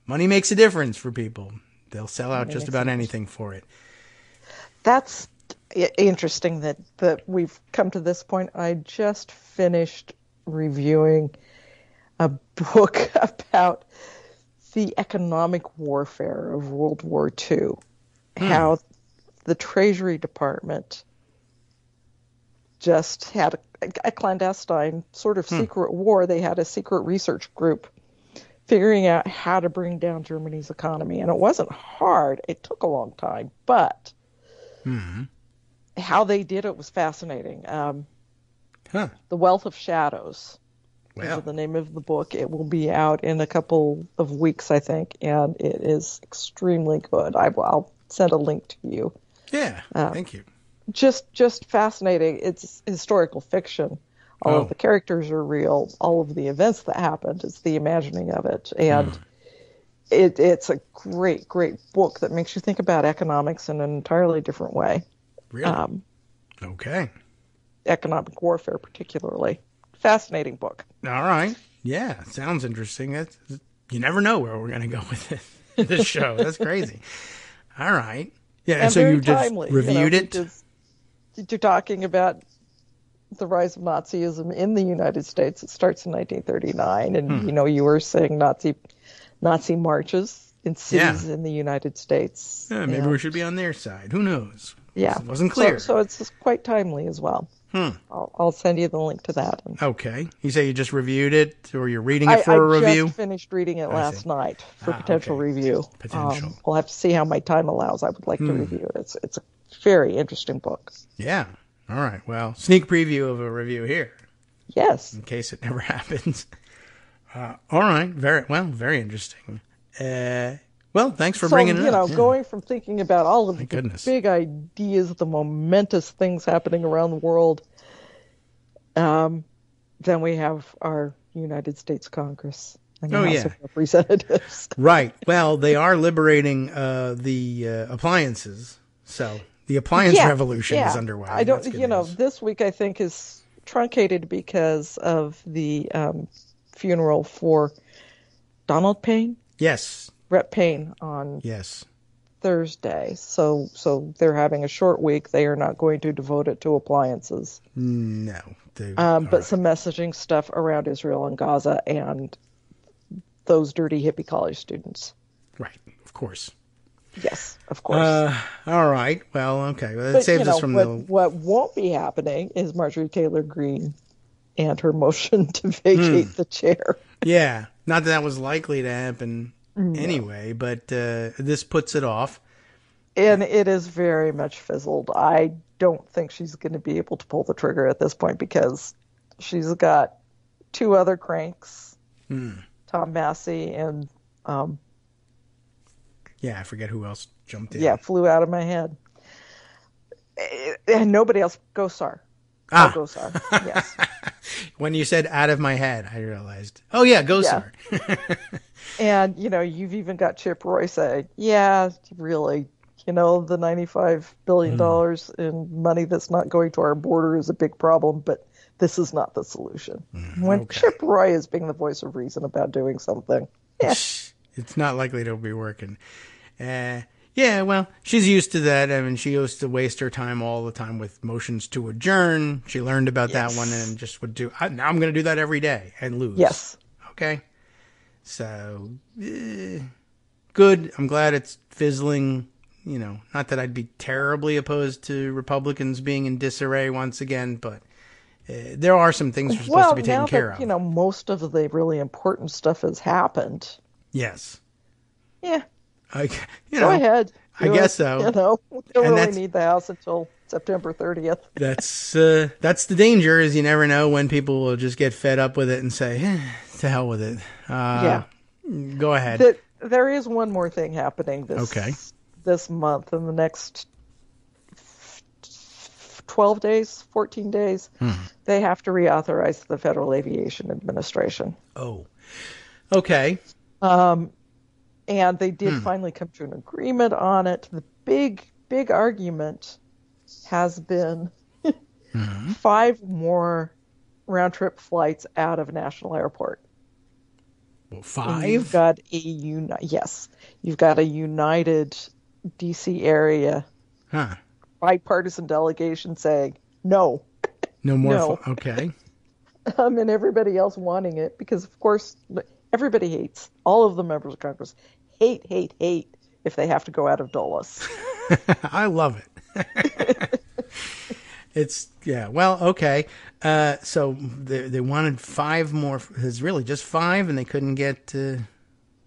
makes a difference for people. They'll sell out just about anything for it. That's interesting that we've come to this point. I just finished reviewing a book about the economic warfare of World War II, how the Treasury Department just had a clandestine sort of secret war. They had a secret research group figuring out how to bring down Germany's economy. And it wasn't hard. It took a long time, but how they did it was fascinating. The Wealth of Shadows is the name of the book. It will be out in a couple of weeks, I think, and it is extremely good. I'll send a link to you. Yeah, thank you. Just fascinating. It's historical fiction. All of the characters are real. All of the events that happened, it's the imagining of it. And it's a great, great book that makes you think about economics in an entirely different way. Really? Okay. Economic warfare, particularly. Fascinating book. All right. Yeah, sounds interesting. You never know where we're going to go with this show. That's crazy. All right. Yeah, and so you just reviewed it? You're talking about the rise of Nazism in the United States. It starts in 1939, and you were saying Nazi marches in cities in the United States. Yeah, maybe we should be on their side. Who knows? Yeah, it wasn't clear. So it's quite timely as well. I'll send you the link to that. Okay. You say you just reviewed it, or you're reading it for a review? I just finished reading it last night for potential review. We'll have to see how my time allows. I would like to review it. It's a very interesting book. Yeah. All right. Well, sneak preview of a review here. Yes. In case it never happens. All right. Very interesting. Well, thanks for bringing it up. Going from thinking about all of the big ideas, the momentous things happening around the world, then we have our United States Congress and the House of Representatives. Right. Well, they are liberating the appliances, so The appliance revolution is underway. I don't, this week I think is truncated because of the funeral for Donald Payne. Yes. Rep Payne on Thursday. So they're having a short week. They are not going to devote it to appliances. No. But some messaging stuff around Israel and Gaza and those dirty hippie college students. Right. Of course. Yes, of course. All right. Well, okay. Well, that saves us from what won't be happening is Marjorie Taylor Greene and her motion to vacate the chair. Yeah. Not that was likely to happen anyway, but this puts it off. And it is very much fizzled. I don't think she's going to be able to pull the trigger at this point because she's got two other cranks, Tom Massey and... I forget who else jumped in. Yeah, flew out of my head. And nobody else. Gosar. Gosar, yes. When you said out of my head, I realized, oh yeah, Gosar. Yeah. And, you've even got Chip Roy saying, yeah, really, the $95 billion in money that's not going to our border is a big problem, but this is not the solution. When Chip Roy is being the voice of reason about doing something, it's not likely to be working. Well, she's used to that. I mean, she used to waste her time all the time with motions to adjourn. She learned about that one and just would do. Now I'm going to do that every day and lose. Yes. Okay. So, good. I'm glad it's fizzling. Not that I'd be terribly opposed to Republicans being in disarray once again, but there are some things we're supposed to be taking care of. Most of the really important stuff has happened. Yes. Yeah. Go ahead. I guess so. We don't really need the House until September 30th. That's the danger, is you never know when people will just get fed up with it and say, to hell with it. Go ahead. There is one more thing happening this month in the next 12 days, 14 days. They have to reauthorize the Federal Aviation Administration. Oh, okay. And they did finally come to an agreement on it. The big argument has been 5 more round-trip flights out of National Airport. Well, 5? You've got you've got a united D.C. area bipartisan delegation saying no more. No. Okay. And everybody else wanting it because, of course, everybody hates. All of the members of Congress hate if they have to go out of Dulles. I love it. Well, okay. So they wanted 5 more. It's really just 5, and they couldn't get.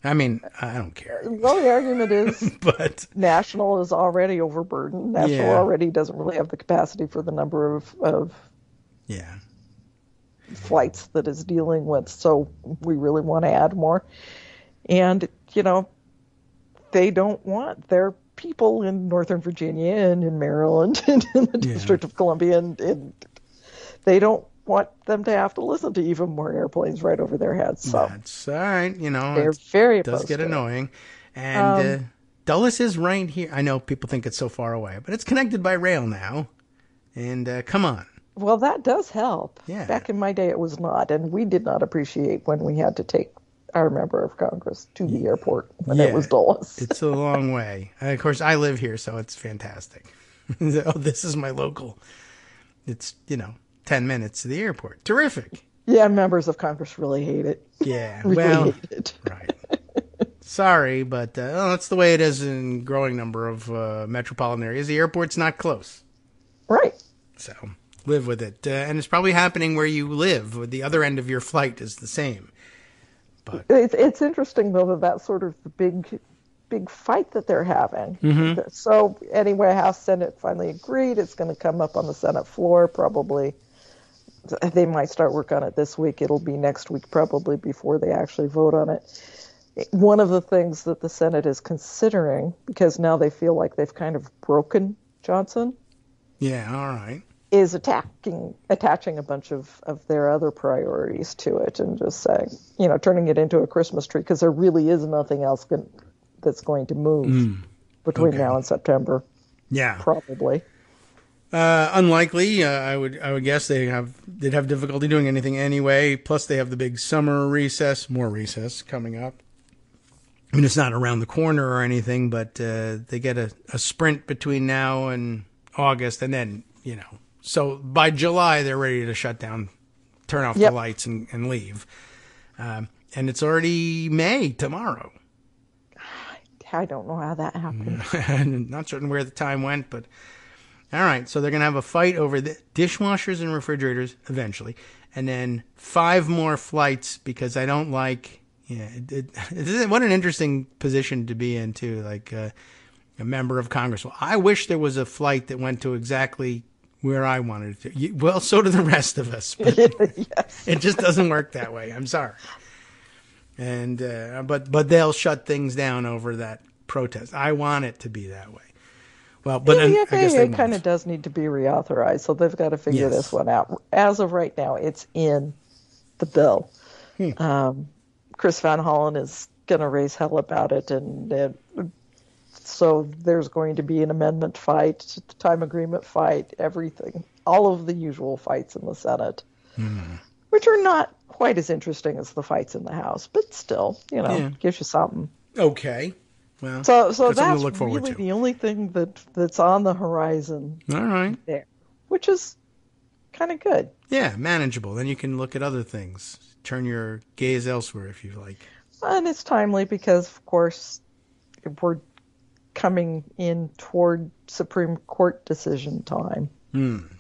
I don't care. Well, the argument is, but National is already overburdened. National already doesn't really have the capacity for the number of flights that it's dealing with. So we really want to add more, and they don't want their people in Northern Virginia and in Maryland and in the District of Columbia, and they don't want them to have to listen to even more airplanes right over their heads. So that's all right. They're very opposed. It does get annoying, and Dulles is right here. I know people think it's so far away, but it's connected by rail now. And come on. Well, that does help. Yeah. Back in my day, it was not, and we did not appreciate when we had to take our member of Congress to the airport when it was Dulles. It's a long way. Of course, I live here, so it's fantastic. This is my local. It's, 10 minutes to the airport. Terrific. Yeah, members of Congress really hate it. Yeah, hate it. Right. Sorry, but that's the way it is in growing number of metropolitan areas. The airport's not close. Right. So live with it. And it's probably happening where you live. The other end of your flight is the same. But it's interesting, though, that's sort of the big fight that they're having. Mm-hmm. So anyway, House Senate finally agreed. It's going to come up on the Senate floor probably. They might start work on it this week. It'll be next week probably before they actually vote on it. One of the things that the Senate is considering, because now they feel like they've kind of broken Johnson. Yeah, all right. Is attaching a bunch of their other priorities to it and just saying, turning it into a Christmas tree, because there really is nothing else that's going to move between now and September. Yeah. Probably. Unlikely. I would guess they'd have difficulty doing anything anyway. Plus, they have the big summer recess, more recess coming up. I mean, it's not around the corner or anything, but they get a sprint between now and August, and then, so by July they're ready to shut down, turn off the lights, and leave. And it's already May tomorrow. I don't know how that happened. I'm not certain where the time went, but all right. So they're going to have a fight over the dishwashers and refrigerators eventually, and then 5 more flights because I don't like. Yeah, what an interesting position to be in, too, like a member of Congress. Well, I wish there was a flight that went to exactly where I wanted it to. Well, so do the rest of us. But Yes. It just doesn't work that way. I'm sorry. And but they'll shut things down over that protest. I want it to be that way. Well, but I guess they it kind of does need to be reauthorized, so they've got to figure this one out. As of right now, it's in the bill. Chris Van Hollen is going to raise hell about it, and so there's going to be an amendment fight, time agreement fight, everything, all of the usual fights in the Senate, which are not quite as interesting as the fights in the House, but still, gives you something. Okay. Well, so that's to look forward really to. the only thing that's on the horizon. All right. There, which is kind of good. Yeah, manageable. Then you can look at other things. Turn your gaze elsewhere if you like. And it's timely because, of course, we're coming in toward Supreme Court decision time.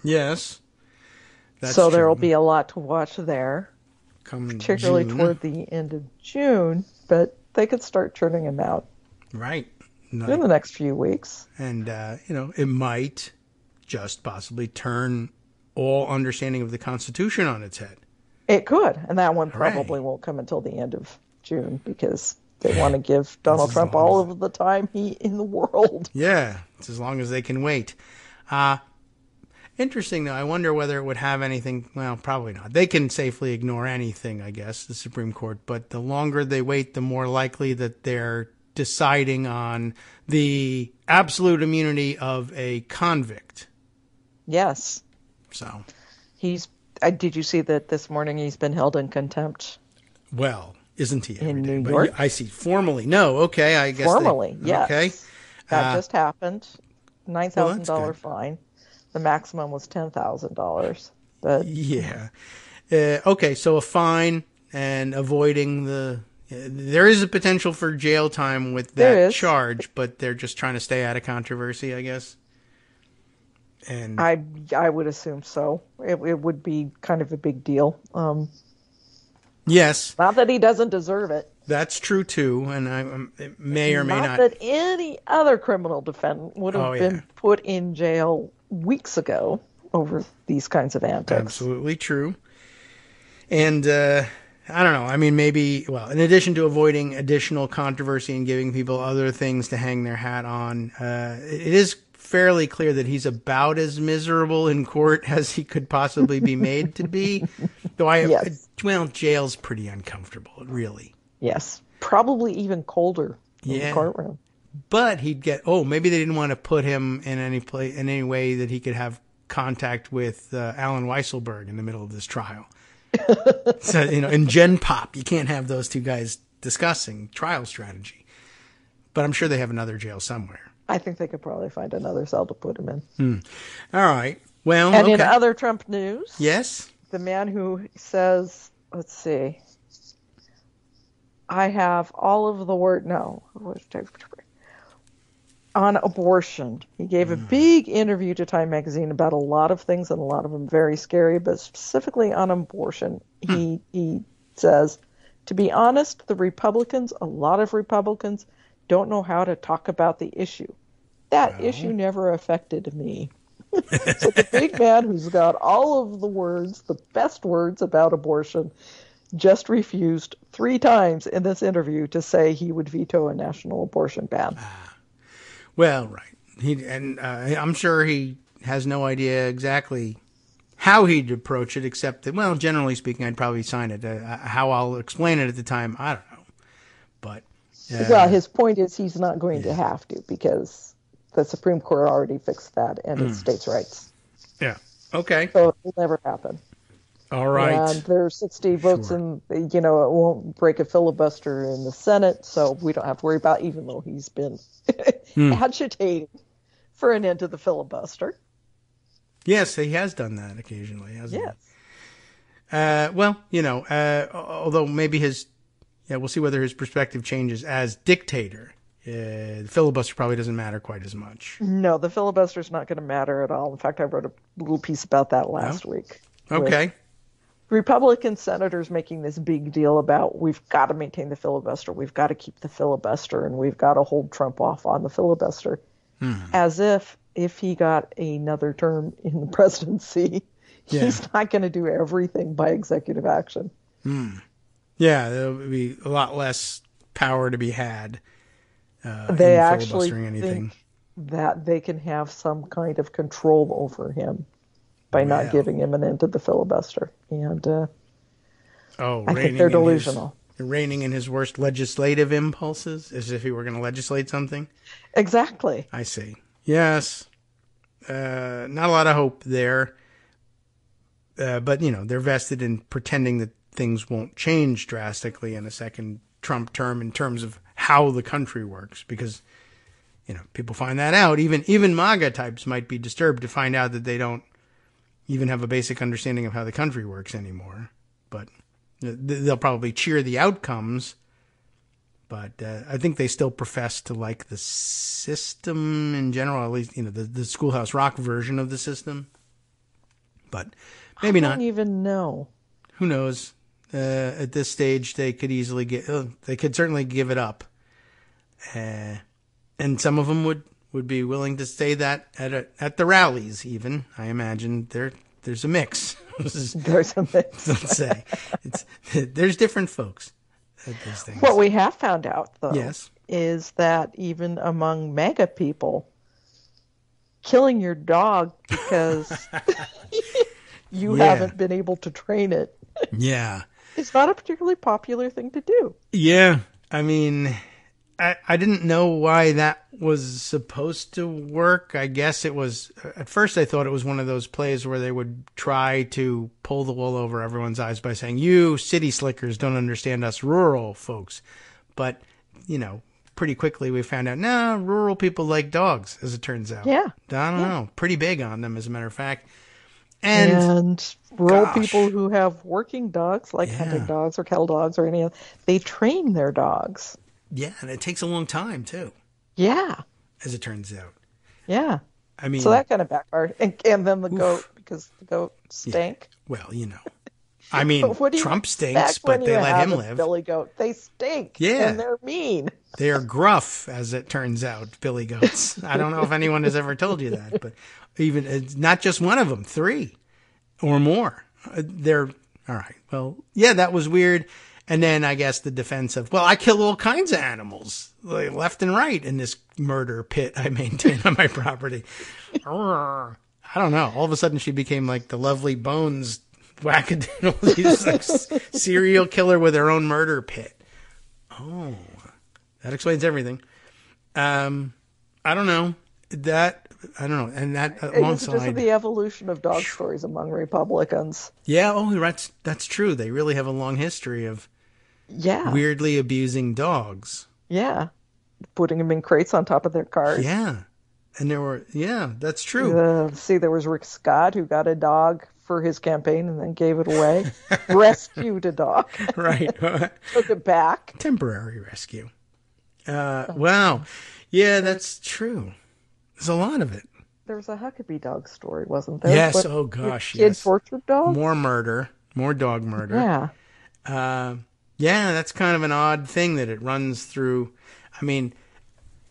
Yes. That's so true. there will be a lot to watch there, particularly June. toward the end of June. But they could start churning them out Right. in the next few weeks. And, it might just possibly turn all understanding of the Constitution on its head. It could, and that one Hooray. probably won't come until the end of June because they want to give Donald Trump all of the time in the world. Yeah, it's as long as they can wait. Interesting, though. I wonder whether it would have anything. Well, probably not. They can safely ignore anything, I guess, the Supreme Court. But the longer they wait, the more likely that they're deciding on the absolute immunity of a convict. Yes. So did you see that this morning he's been held in contempt? Well, isn't he? In New But York? I see. Formally, no. Okay, I guess. Formally, yes. Okay. That just happened. $9,000 good. fine. The maximum was $10,000. But Yeah. Okay, so a fine and avoiding there is a potential for jail time with that charge, but they're just trying to stay out of controversy, I guess. And I would assume so. It would be kind of a big deal. yes, Not that he doesn't deserve it. that's true too, and it may or may not. Not that any other criminal defendant would have been put in jail weeks ago over these kinds of antics. Absolutely true. And I don't know. I mean, maybe, well, in addition to avoiding additional controversy and giving people other things to hang their hat on, it is fairly clear that he's about as miserable in court as he could possibly be made to be. Though jail's pretty uncomfortable, really. Yes. Probably even colder in the courtroom. But he'd get, maybe they didn't want to put him in any way that he could have contact with Alan Weisselberg in the middle of this trial. So, in Gen Pop, you can't have those two guys discussing trial strategy. But I'm sure they have another jail somewhere. I think they could probably find another cell to put him in. All right. Well, and in other Trump news, yes, the man who says, let's see, I have all of the word, no, on abortion. He gave a big interview to Time Magazine about a lot of things, and a lot of them very scary, but specifically on abortion. He says, to be honest, a lot of Republicans, don't know how to talk about the issue. That issue never affected me. So the big man who's got all of the words, the best words about abortion, just refused 3 times in this interview to say he would veto a national abortion ban. Well, right. I'm sure he has no idea exactly how he'd approach it, except that, well, generally speaking, I'd probably sign it. How I'll explain it at the time, I don't know. But well, his point is he's not going to have to, because the Supreme Court already fixed that, and it's states' rights. Yeah. Okay. So it will never happen. All right. And there's 60 votes, and it won't break a filibuster in the Senate, so we don't have to worry about, even though he's been agitating for an end to the filibuster. Yes, he has done that occasionally, hasn't he? Yes. Although maybe we'll see whether his perspective changes as dictator. The filibuster probably doesn't matter quite as much. No, the filibuster's not going to matter at all. In fact, I wrote a little piece about that last week. Okay. Republican senators making this big deal about we've got to maintain the filibuster, we've got to keep the filibuster, and we've got to hold Trump off on the filibuster. As if he got another term in the presidency, he's not going to do everything by executive action. Yeah, there'll be a lot less power to be had. They actually anything. think that they can have some kind of control over him by not giving him an end to the filibuster. And I think they're delusional. Reigning in his worst legislative impulses, as if he were going to legislate something? Exactly. I see. Yes. Not a lot of hope there. But, they're vested in pretending that things won't change drastically in a second Trump term in terms of how the country works. Because, people find that out. Even MAGA types might be disturbed to find out that they don't even have a basic understanding of how the country works anymore. But they'll probably cheer the outcomes. But I think they still profess to like the system in general, at least, the Schoolhouse Rock version of the system. But maybe not. I don't even know. Who knows? At this stage, they could easily they could certainly give it up. And some of them would be willing to say that at the rallies, even. I imagine there's a mix. There's a mix. Let's say there's different folks at these things. What we have found out, though, yes, is that even among MAGA people, killing your dog because you haven't been able to train it, it's not a particularly popular thing to do. Yeah, I mean, I didn't know why that was supposed to work. I guess it was, at first I thought it was one of those plays where they would try to pull the wool over everyone's eyes by saying, you city slickers don't understand us rural folks. But, pretty quickly we found out, no, rural people like dogs, as it turns out. Yeah. I don't know. Pretty big on them, as a matter of fact. And rural people who have working dogs, like hunting dogs or cattle dogs or any other, they train their dogs. Yeah, and it takes a long time, too. Yeah. As it turns out. Yeah. I mean, so that kind of backfired. And then the goat, because the goat stank. Yeah. Well, I mean, Trump stinks, but they let him live. Billy goat, they stink. Yeah. And they're mean. They are gruff, as it turns out, billy goats. I don't know if anyone has ever told you that, but even it's not just one of them, 3 or more. They're all right. Well, yeah, that was weird. And then I guess the defense of, well, I kill all kinds of animals, like left and right, in this murder pit I maintain on my property. I don't know. All of a sudden she became like the Lovely Bones wackadoodle. She's like serial killer with her own murder pit. Oh, that explains everything. I don't know. I don't know. And that alongside... It's just the evolution of dog stories among Republicans. Yeah, that's true. They really have a long history of weirdly abusing dogs. Yeah. Putting them in crates on top of their cars. Yeah. And that's true. There was Rick Scott, who got a dog for his campaign and then gave it away. Rescued a dog. Right. Took it back. Temporary rescue. Wow. Yeah, that's true. There's a lot of it. There was a Huckabee dog story, wasn't there? Yes. Oh, gosh. Kid tortured dog? More murder. More dog murder. Yeah. Yeah, that's kind of an odd thing that it runs through. I mean,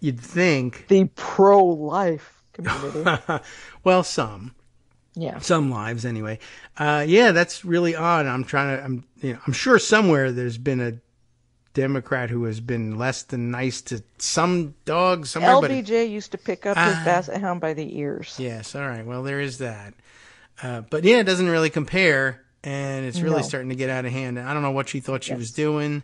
you'd think... The pro-life community. Well, some. Yeah. Some lives, anyway. Yeah, that's really odd. I'm sure somewhere there's been a Democrat who has been less than nice to some dogs somewhere. LBJ used to pick up his basset hound by the ears. Yes, all right. Well, there is that. But yeah, it doesn't really compare, and it's really starting to get out of hand. I don't know what she thought she was doing,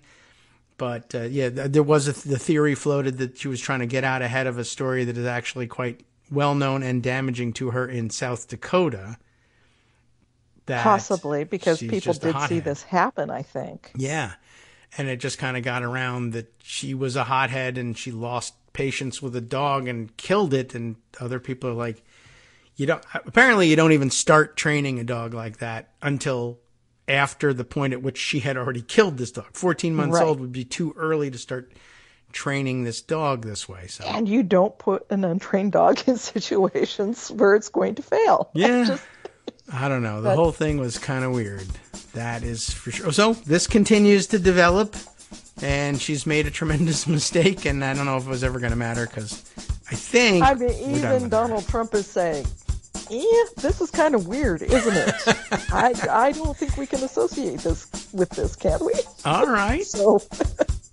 But there was the theory floated that she was trying to get out ahead of a story that is actually quite well known and damaging to her in South Dakota. Possibly, because people did see this happen, I think. Yeah. And it just kind of got around that she was a hothead and she lost patience with a dog and killed it. And other people are like, apparently you don't even start training a dog like that until after the point at which she had already killed this dog. 14 months old would be too early to start training this dog this way. So. And you don't put an untrained dog in situations where it's going to fail. Yeah. I don't know. The whole thing was kind of weird. That is for sure. So this continues to develop, and she's made a tremendous mistake, and I don't know if it was ever going to matter, because I think... I mean, even Donald Trump is saying, this is kind of weird, isn't it? I don't think we can associate this with this, can we? All right. So...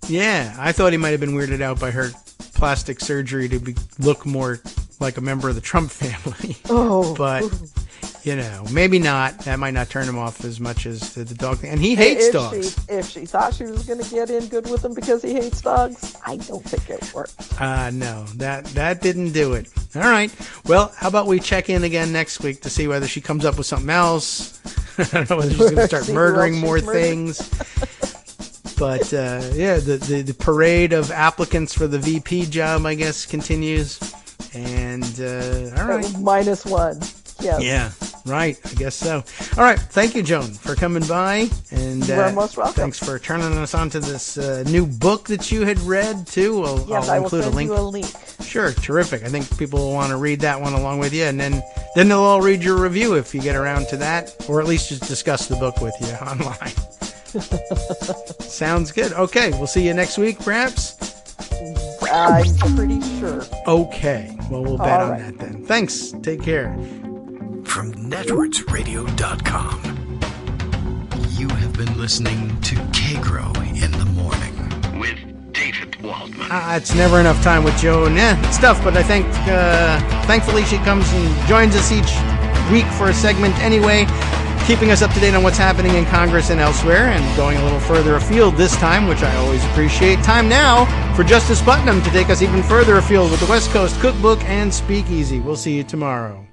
Yeah, I thought he might have been weirded out by her plastic surgery to look more like a member of the Trump family. Oh. But... maybe not. That might not turn him off as much as the dog thing. And he hates dogs. If she thought she was going to get in good with him because he hates dogs, I don't think it worked. No, that didn't do it. All right. Well, how about we check in again next week to see whether she comes up with something else. I don't know whether she's going to start murdering more things. But, the parade of applicants for the VP job, I guess, continues. And, all right. -1. Yes. Yeah, right. I guess so. All right. Thank you, Joan, for coming by. And you're most welcome. Thanks for turning us on to this new book that you had read, too. I'll include a link. You a link. Sure. Terrific. I think people will want to read that one along with you. And then they'll all read your review if you get around to that, or at least just discuss the book with you online. Sounds good. Okay. We'll see you next week, perhaps. I'm pretty sure. Okay. Well, we'll bet on that then. Thanks. Take care. From networksradio.com, you have been listening to Kagro in the Morning with David Waldman. It's never enough time with Joan. It's tough, but I think thankfully she comes and joins us each week for a segment anyway, keeping us up to date on what's happening in Congress and elsewhere, and going a little further afield this time, which I always appreciate. Time now for Justice Putnam to take us even further afield with the West Coast Cookbook and Speakeasy. We'll see you tomorrow.